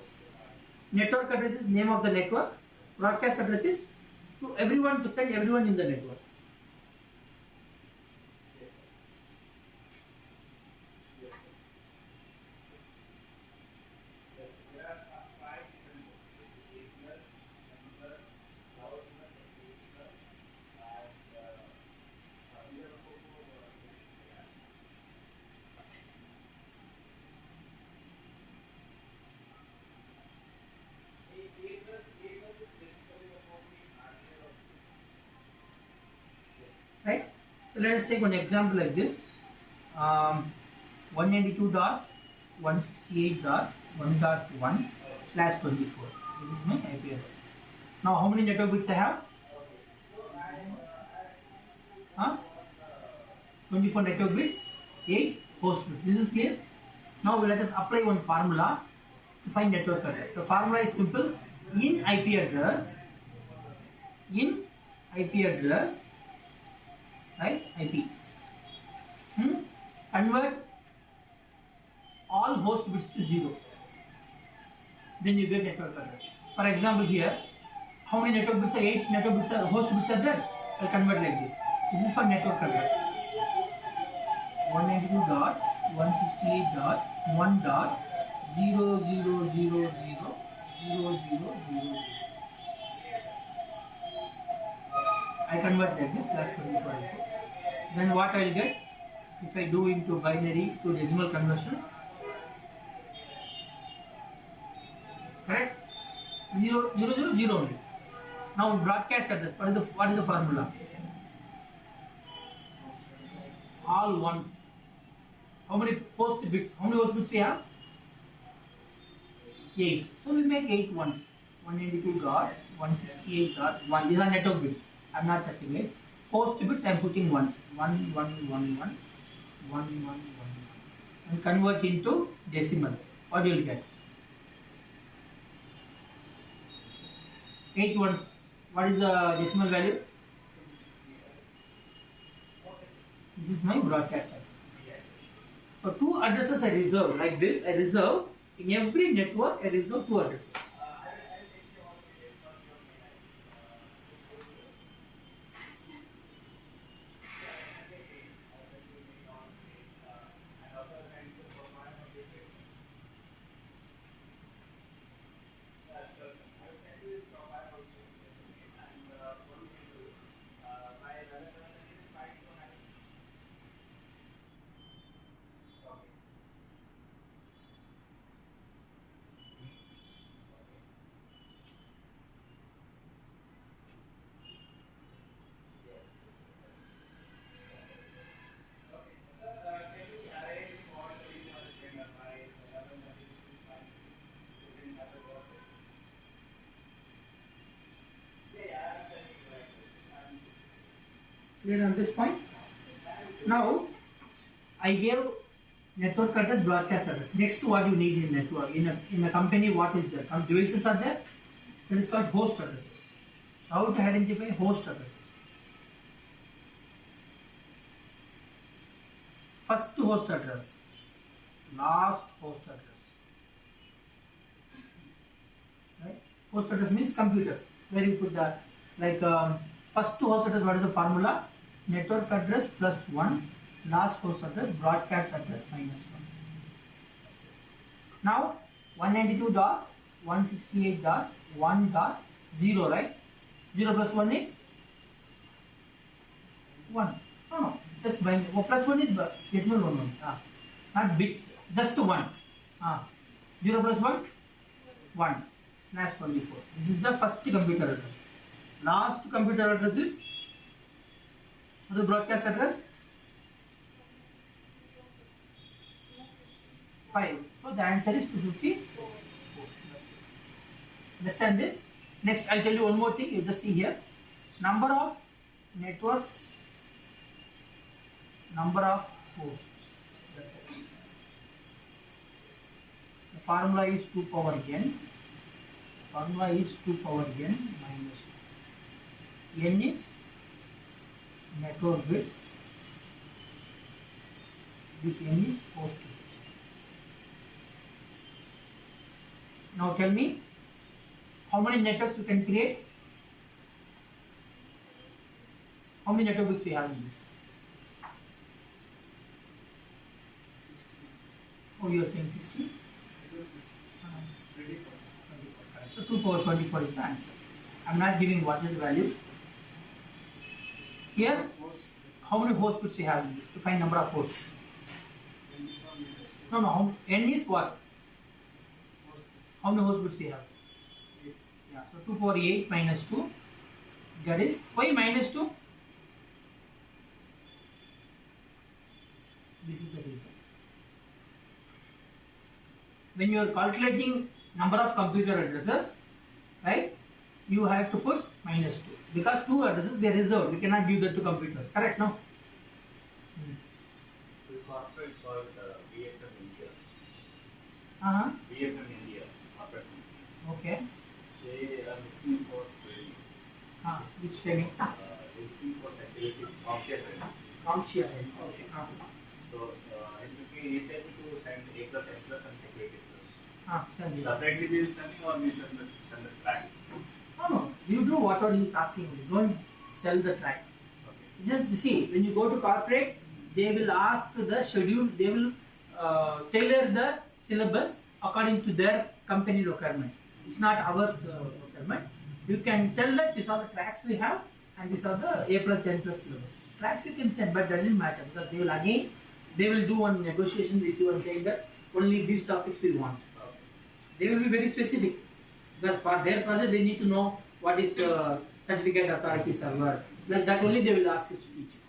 Network address is name of the network. Broadcast address is to everyone, to send everyone in the network. Right? So let us take one example like this. 192.168.1.1/24. This is my IP address. Now how many network bits I have? 24 network bits, 8 host bits. This is clear? Now let us apply one formula to find network address. The formula is simple. In IP address, right? IP. Convert all host bits to 0. Then you get network address. For example, here, how many network bits are 8 network bits are host bits are there? I'll convert like this. This is for network address. 192.168.1.0000000. I convert like this /24. Then what I will get if I do into binary to decimal conversion? Correct? 0, 0, 0, 0 only. Now broadcast address. What is the formula? All ones. How many host bits? How many host bits we have? 8. So we make 8 ones. 192.168.1. These are network bits. I am not touching it. Host bits I am putting ones. 1, 1, 1, 1, 1, 1, 1, 1. And convert into decimal. What you will get? 8 ones. What is the decimal value? This is my broadcast address. So 2 addresses I reserve like this. I reserve in every network. I reserve 2 addresses. Clear on this point? Now, I gave network address, broadcast address. Next, what you need in network in a company, what is there? Devices are there. That is called host addresses. So how to identify host addresses? First host address, last host address. Right? Host address means computers. Where you put the first host address. What is the formula? Network address plus 1. Last host address, broadcast address minus 1. Now 192.168.1.0, right? 0 plus 1 is 1. No. Just by plus 1 is decimal 1. Not bits, just 1. 0 plus 1? 1. Slash 24. This is the first computer address. Last computer address is the broadcast address 5. So the answer is 254. Understand this? Next, I'll tell you one more thing. You just see here. Number of networks, number of hosts. That's it. The formula is 2 power n. Formula is 2 power n minus 2. N is network bits. This n is host bits. Now tell me, how many networks you can create? How many network bits we have in this? Oh, you are saying 60? 24. So 2 power 24 is the answer. I am not giving what is the value. Here, how many host bits we have in this? To find number of hosts. No. N is what? How many host bits we have? 8. Yeah. So 2 power 8 minus 2. That is, why minus 2? This is the reason. When you are calculating number of computer addresses, right, you have to put minus 2 because 2 addresses they are reserved. We cannot give that to computers. Correct? No? The corporate called VFM India. VFM India. Corporate. Okay. They are looking for training. Which training? Looking for security, CompTIA training. CompTIA training. Okay. So it will be easier to send A plus, N plus and security plus. Send it. Separately we will sending or we send the track. No. You do whatever he is asking you. Don't sell the track. Okay. Just see, when you go to corporate, they will ask the schedule, they will tailor the syllabus according to their company requirement. It's not ours requirement. You can tell that these are the tracks we have and these are the A plus N plus syllabus. Tracks you can send, but that doesn't matter because they will do one negotiation with you and saying that only these topics we want. They will be very specific because for their project they need to know what is certificate authority server. Like that only they will ask us to teach you.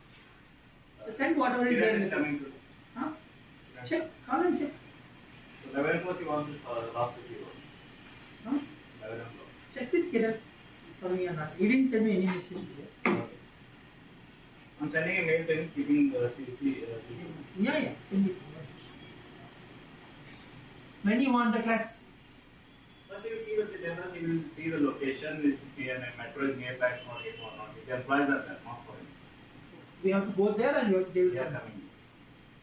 So send whatever is Kiran is there. coming to. Check, call and check. So 11 o'clock you want to talk with you. 11 o'clock. Check with Kiran. He's coming or not. He didn't send me any message today. Okay. I'm sending a mail to him keeping CC. Yeah, send it. When you want the class? First you will see the syllabus, you will see the location, if metro is nearby or not. If the employees are there, not for him. We have to go there and they will They are come. coming.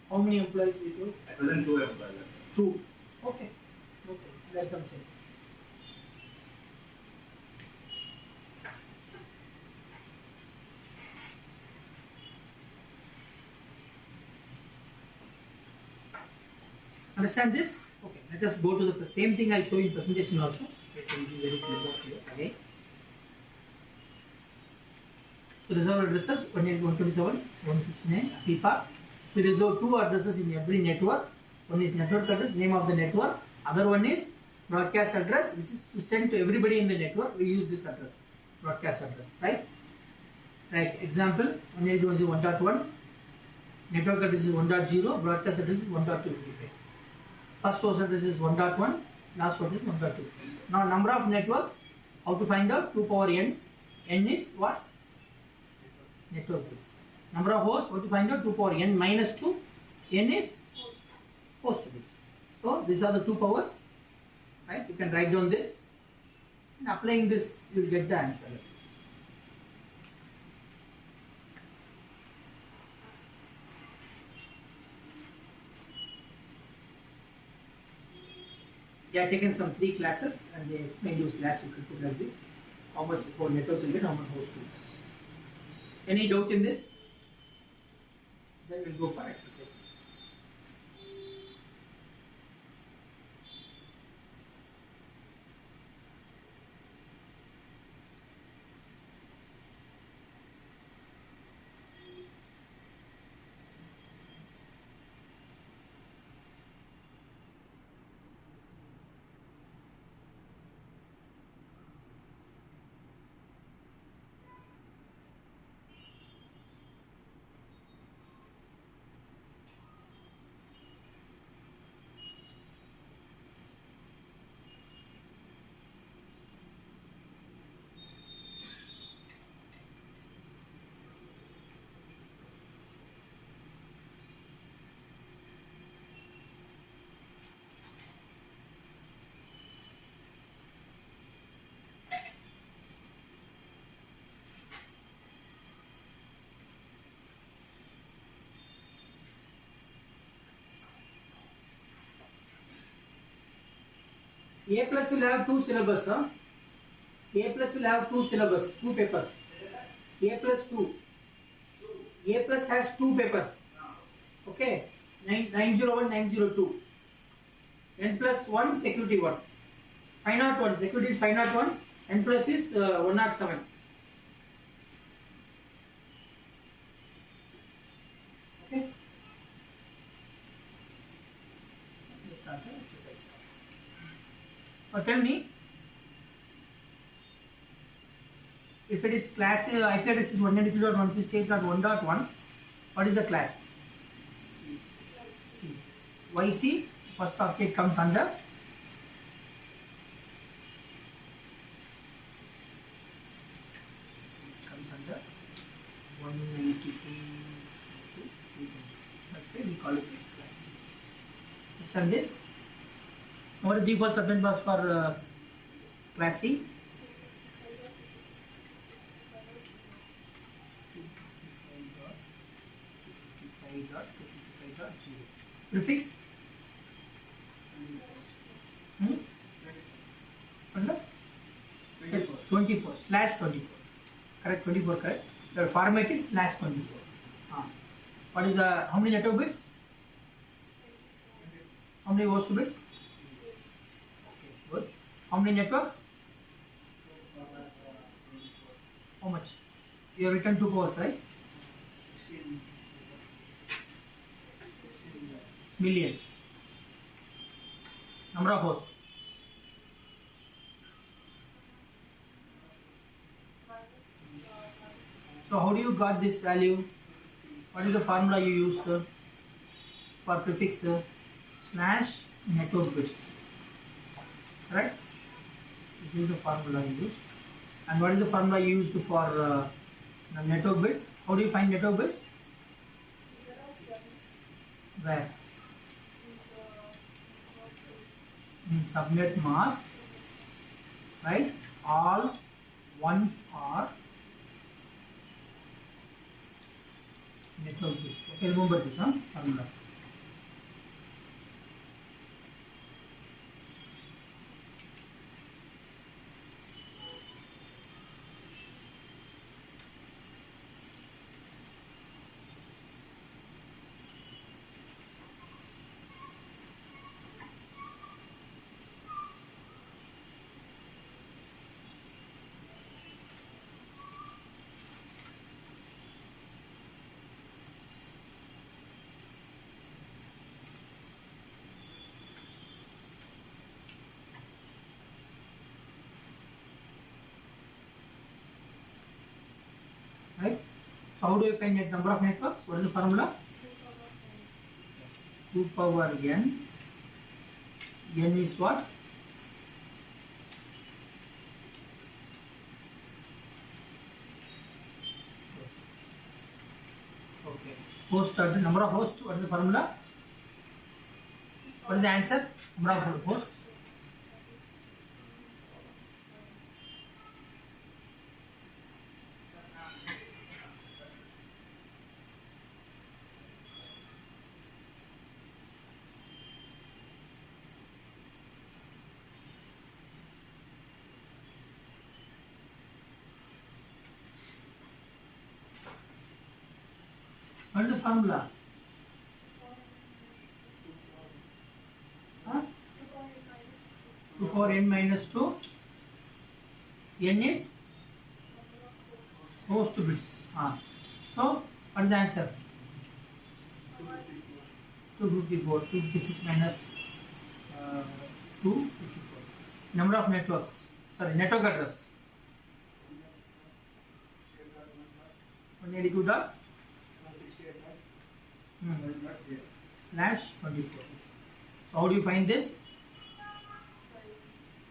How many employees we do? At present 2 employees. 2. Okay. Let them say. Understand this? Okay, let us go to the same thing I'll show you in presentation also. It will be very clear here. Okay. So reserve addresses 127, 769, IPV4. We reserve 2 addresses in every network. One is network address, name of the network. Other one is broadcast address, which is to send to everybody in the network. We use this address, broadcast address, right? Right. Example: 192.1.1. Network address is 1.0. Broadcast address is 1.255. First source address is 1.1. Last source is 1.2. Now number of networks. How to find out? 2 power n. N is what? Network bits. Number of hosts, what to find out? 2 power n minus 2. N is host bits. So these are the two powers. Right? You can write down this. And applying this, you will get the answer like this. They have taken some 3 classes and they explain you slash if you put like this. How much for networks will get, how much host will get. Any doubt in this? Then we'll go for exercise. A plus will have 2 syllabus, huh? A plus will have 2 syllabus, 2 papers. A plus 2. A plus has 2 papers. Okay. 901, 902. N plus 1, security 1. 501, security is 501. N plus is 107. Okay. Let's start the exercise. Now tell me, if it is class IP address is 192.168.1.1, what is the class? C. YC, first object comes under comes under 192. That's why we call it this class. Understand this? What is the default subnet mask for class C? Prefix? Under? 24 slash 24. Correct, 24 correct. The format is slash 24. What is the, how many network bits? How many host bits? Okay, good. How many networks? How much? You have written 2 powers, right? Million. Number of hosts. So how do you got this value? What is the formula you used for prefix slash network bits? Right? This is the formula you used. And what is the formula you used for the network bits? How do you find network bits? Where? In subnet mask, right? All ones are network bits. Okay, remember this, formula. Right? So how do you find the number of networks? What is the formula? Yes. 2 power n. N is what? Host, the number of hosts, what is the formula? What is the answer? Number of hosts. What is the formula? Huh? 2 power n minus 2. N is host bits. So, what is the answer? 254. 256 minus 254. Number of networks. Sorry, network address. 182 dot slash 24. So how do you find this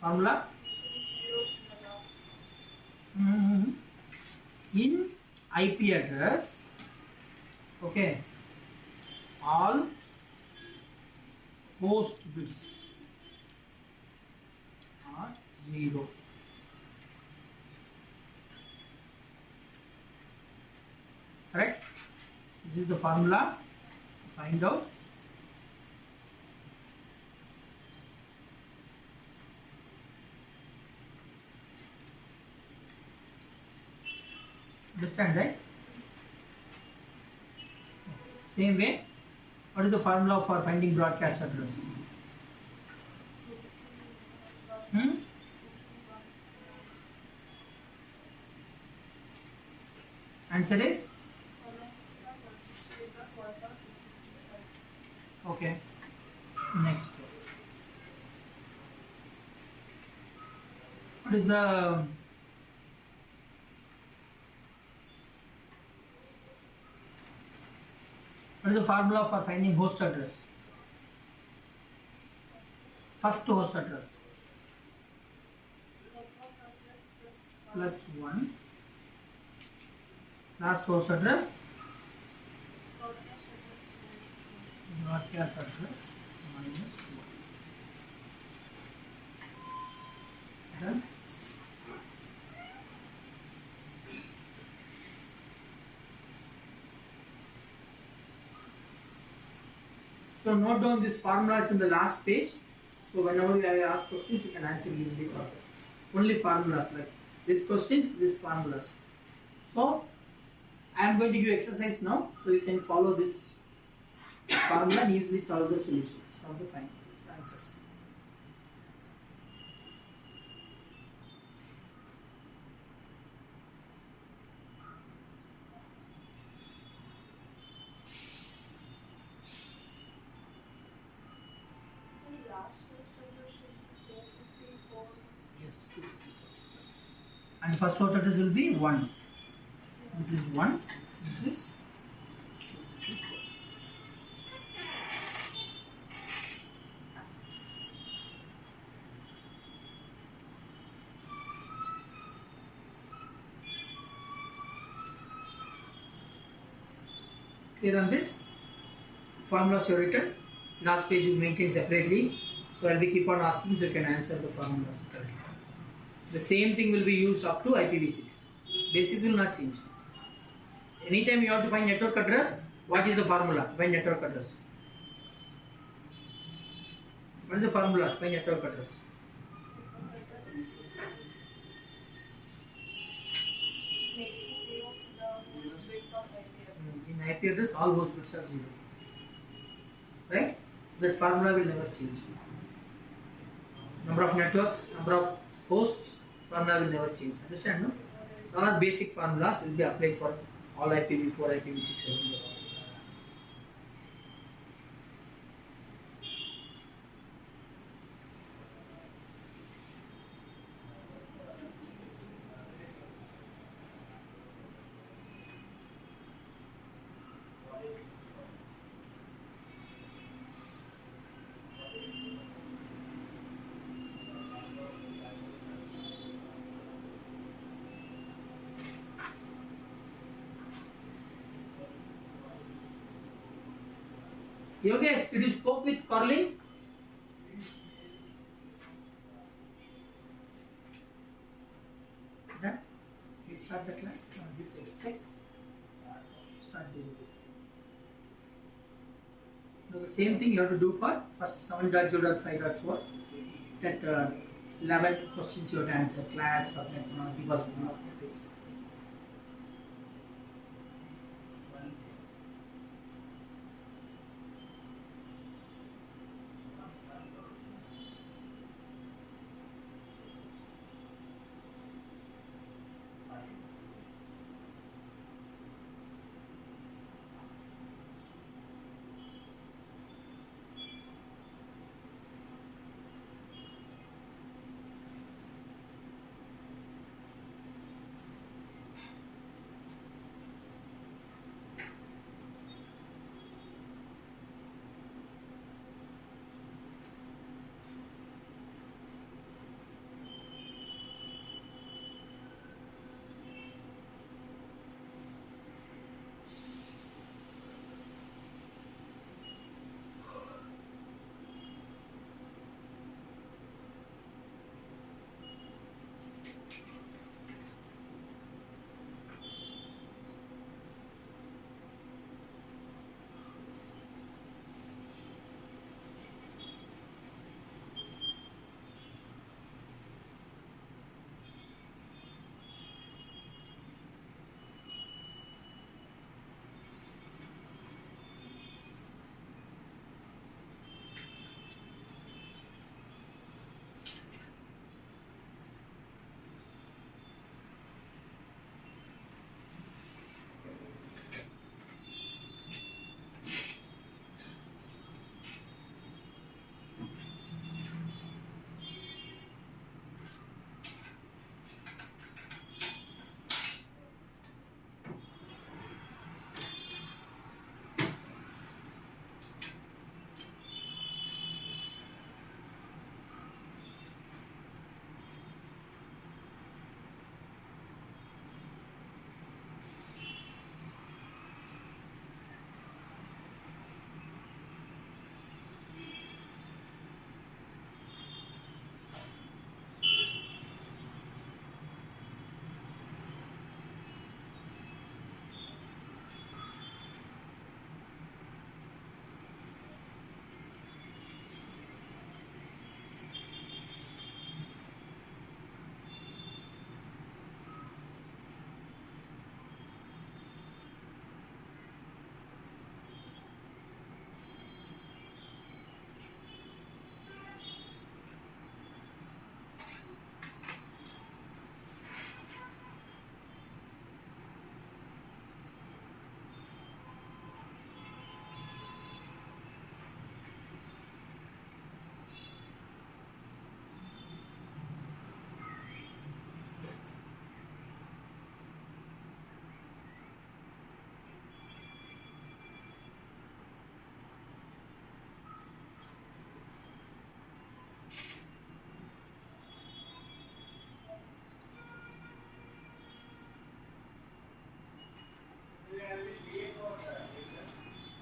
formula? In IP address, okay, all host bits are 0. Correct? This is the formula to find out understand, right? Same way, what is the formula for finding broadcast address? Answer is okay. Next, what is the formula for finding host address? First host address plus 1, last host address broadcast address minus 1. Done. So note down this formula is in the last page. So whenever I ask questions, you can answer easily for that. Only formulas like these questions, these formulas. So I am going to give you exercise now, so you can follow this formula and easily solve the solutions, solve the final answers. Yes. And the first host address will be 1. This is 1. This is 254. Clear on this? Formulas are written. Last page you maintain separately. So I'll be keep on asking so you can answer the formulas correctly. The same thing will be used up to IPv6. Basics will not change. Anytime you have to find network address, what is the formula to find network address? What is the formula to find network address? Making zeros the host bits of IP address. In IP address, all host bits are 0. Right? That formula will never change. Number of networks, number of hosts, formula will never change. Understand, no? So all our basic formulas will be applied for all IPv4, IPv6, everything. Yogesh, did you spoke with Corlin? Done? We start the class. This exercise. Start doing this. Now the same thing you have to do for first 7.0.5.4. That 11 questions you have to answer. Class, subnet, give us fix.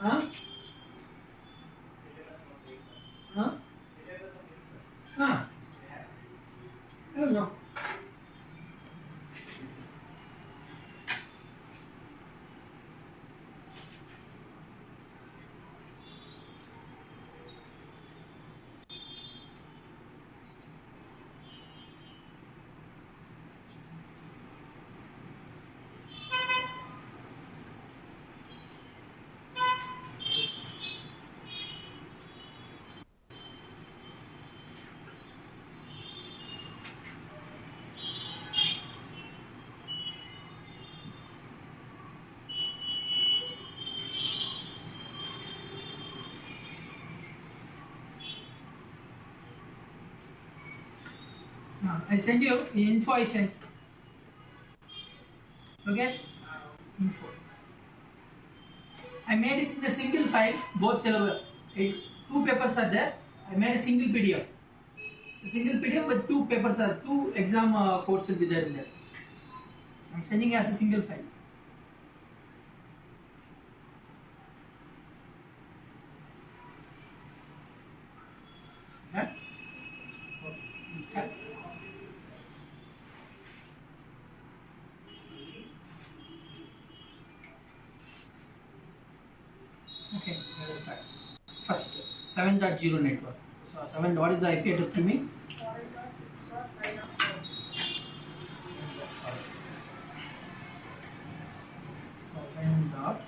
Huh? Huh? Huh? I don't know. I sent you info. I sent. Yogesh, info. I made it in a single file. Both syllabus. Two papers are there. I made a single PDF. It's a single PDF, but two papers are two exam codes will be there in there. I'm sending as a single file. Start. Okay, let us start. First, 7.0 network. So 7, what is the IP address? Tell me. 7 dot.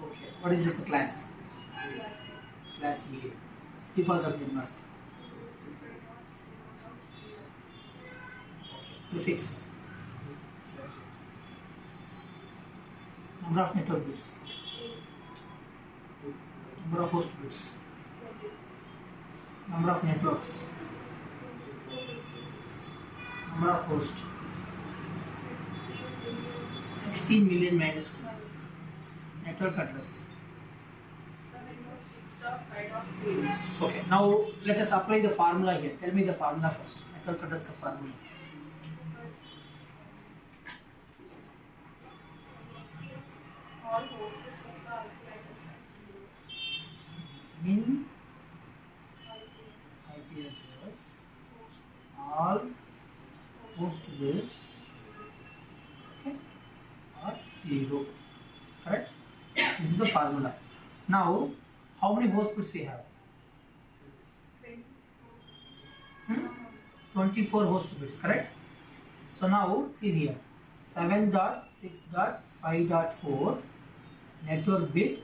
Okay, what is this class? Class A. Default subnet mask. Okay, prefix. Number of network bits. Number of host bits. Number of networks. Number of hosts. 16 million minus 2. Network address. Okay, now let us apply the formula here. Tell me the formula first. Network address ka formula. All host bits of the IP address In IP address, all host bits, okay, are 0. Correct? This is the formula. Now, how many host bits we have? 24 host bits, correct? So now, see here, 7.6.5.4 network bit,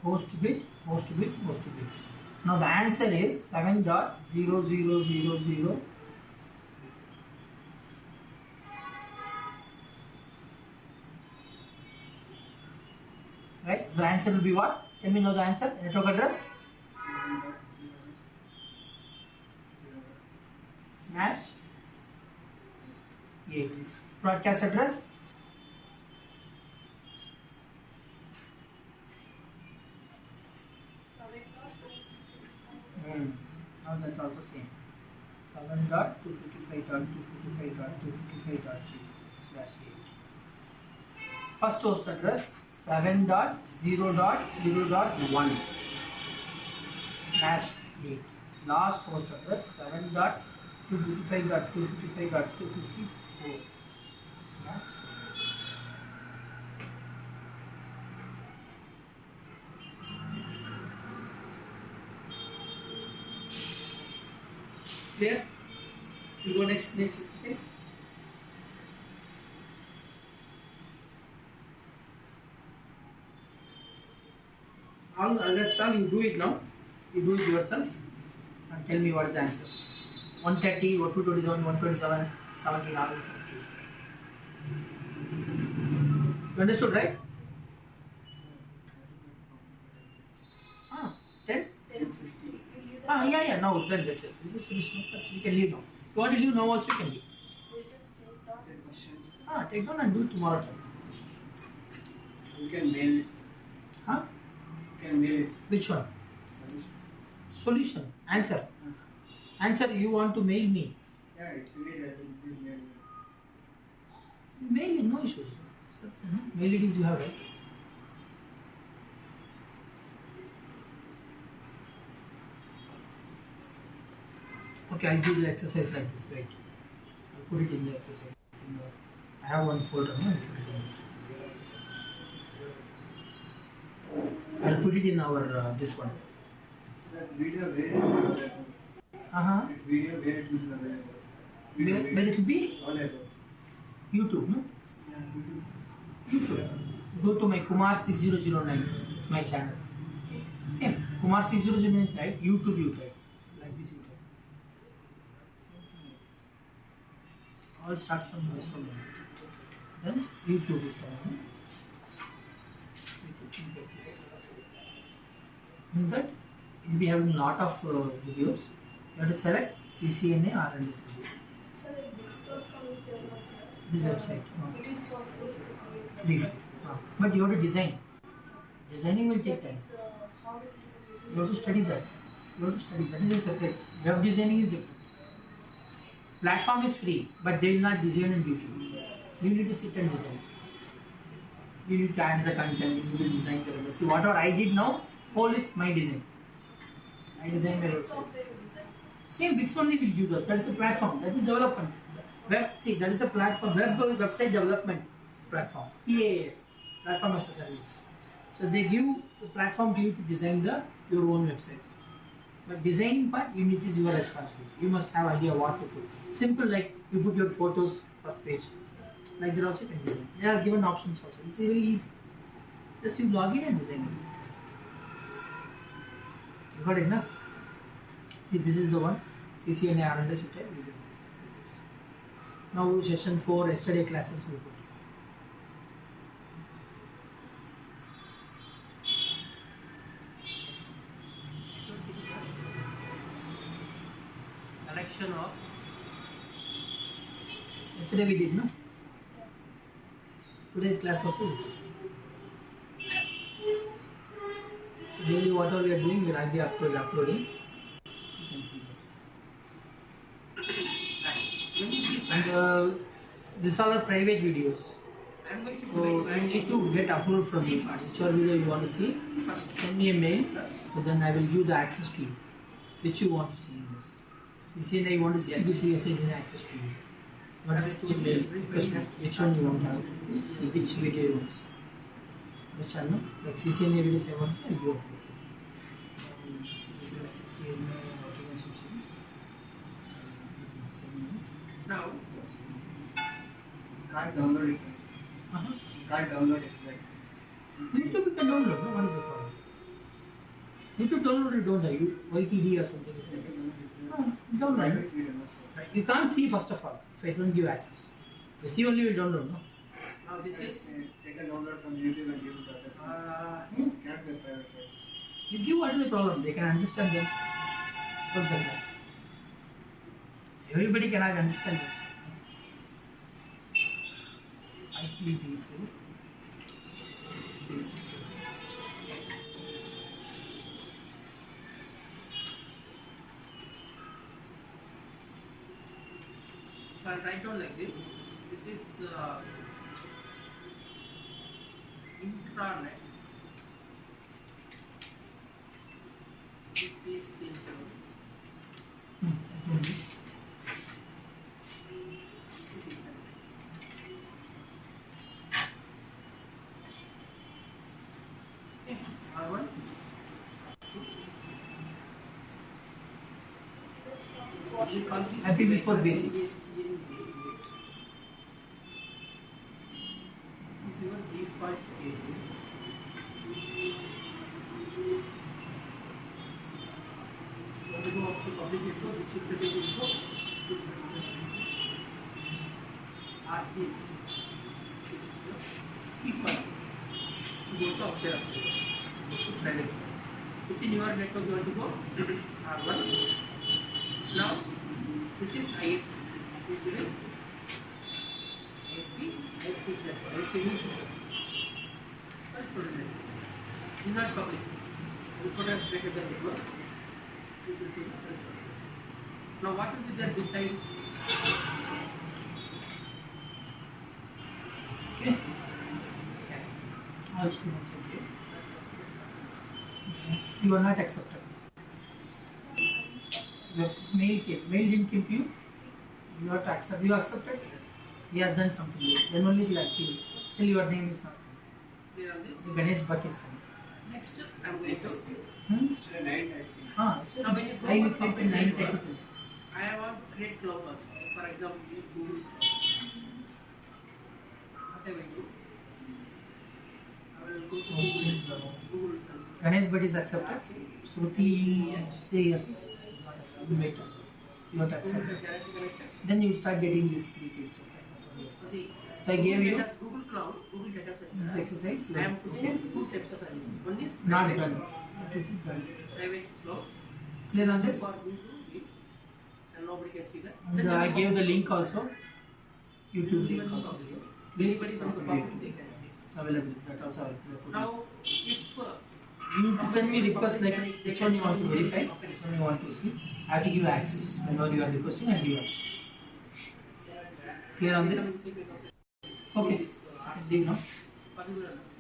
host bit, host bit, host bits. Now the answer is 7.0000. Right? The answer will be what? Tell me now the answer. Network address. Slash A. Broadcast address. Now that's also same. 7.255.255.255.0 slash 8. First host address 7.0.0.1 slash 8. Last host address 7.255.255.254 slash 8. Clear? We go next exercise. Let's try. You do it now. You do it yourself and tell me what is the answer. 130, 227, 127, 17 hours. You understood, right? 10? Yeah. Now then that's it. This is finished now. We can leave now. You want to leave now also you can leave. We just take down. Take down and do it tomorrow time. You can mail it. Huh? You can mail it. Which one? Solution. Answer. Answer you want to mail me. Yeah, it's really that will be mail. Mail it, no issues. Mail IDs you have, right? Okay, I'll do the exercise like this, right? I'll put it in the exercise. I have one folder, no? I'll put it in our this one. So that video where it is available. That video where it is available. Where it will be? All about. YouTube, no? Yeah, YouTube. YouTube. Go to my Kumar 6009, my channel. Same. Kumar 6009 type, YouTube you type. Like this you type. All starts from this one. Then YouTube is coming. In that, it will be having a lot of videos. You have to select CCNA or NDS video. So like Bix.com is their website. This website. It is for free. Free. But you have to design. Designing will take time. How it is You have to study that. You have to study that. Is a separate. Web designing is different. Platform is free, but they will not design and beauty. You need to sit and design. You need to add the content, you need to design the website. See, whatever I did now, whole is my design. I designed my Which website. software you design, sir? Same Wix only will give that. That is the platform. That is development. That is a platform. Website development platform. PaaS, platform as a service. So they give the platform to you to design your own website. But designing part, it is your responsibility. You must have idea what to put. Simple, like you put your photos first page. Like that also you can design. They are given options also. It's very easy. Just you log in and design it. You got it, na? See, this is the one. CCNA R&D should have we did this. Now session 4, yesterday classes we put. Collection of yesterday we did, no? Today's class also. So daily whatever we are doing, we will be uploading. You can see that. When you see, and these are private videos. So I need to get approved from you. Whichever video you want to see, first send me a mail. So then I will give the access to you, which you want to see in this. CCNA you want to see, I give CCNA access to you. What is the mail request? Which one you want to have? See which video you want to see. Understand, no? Like CCNA videos I want to see, I give it. CCNA now Can't download it. Can't download it. Like, YouTube you can download, no? What is the problem? YouTube download you don't have YTD or something. Download. private video, no, sir. Right. You can't see first of all if I don't give access. If you see only you will download, no? Now this is Take a download from YouTube and give it to others. Can't be private, right? you give what is the problem? They can understand them. What's the class? Everybody cannot understand it. IPV4 basic services. So I'll write down like this. This is intranet. This is R1. IPV4 basics. This is your default area. Want to go up to public info, which is the basic info. This is R3. This is the default. You go to option of private. Within your network you want to go R1. Now this is ISP. This will ISP. ISP is network. ISP means first put network. This is not public. You put as straight to the network. This will be the self. Now what will be the design? Okay. All students okay. You are not accepted. Your mail didn't came to you. You have to accept. You accepted. He has done something. Then only you will see. Still your name is not clear on this. The Ganesh Bhatt is coming. Next I am going to. Still a 9 I see. So now when you go I will pay 937. I want to create cloud also. For example, use Google. What I will do? I will go to Google search. Ganesh Bhatt is accepted. Shruti say yes. Wait. You have to accept it. Then you start getting these details. Okay. See, So I gave you Google Cloud, Google Data Center. this exercise. I am putting two types of services. One is Not private done. cloud. Private cloud. Clear on this? For me to give, and nobody can see that. And I gave the link also. YouTube link also. Anybody from the public they can see. It's available. That also I put. Now, if You need to send me request like which one you want to verify, which one you want to see. I have to give access. Whenever you are requesting, I give you access. Clear on this? Okay. I can leave now. possible understand.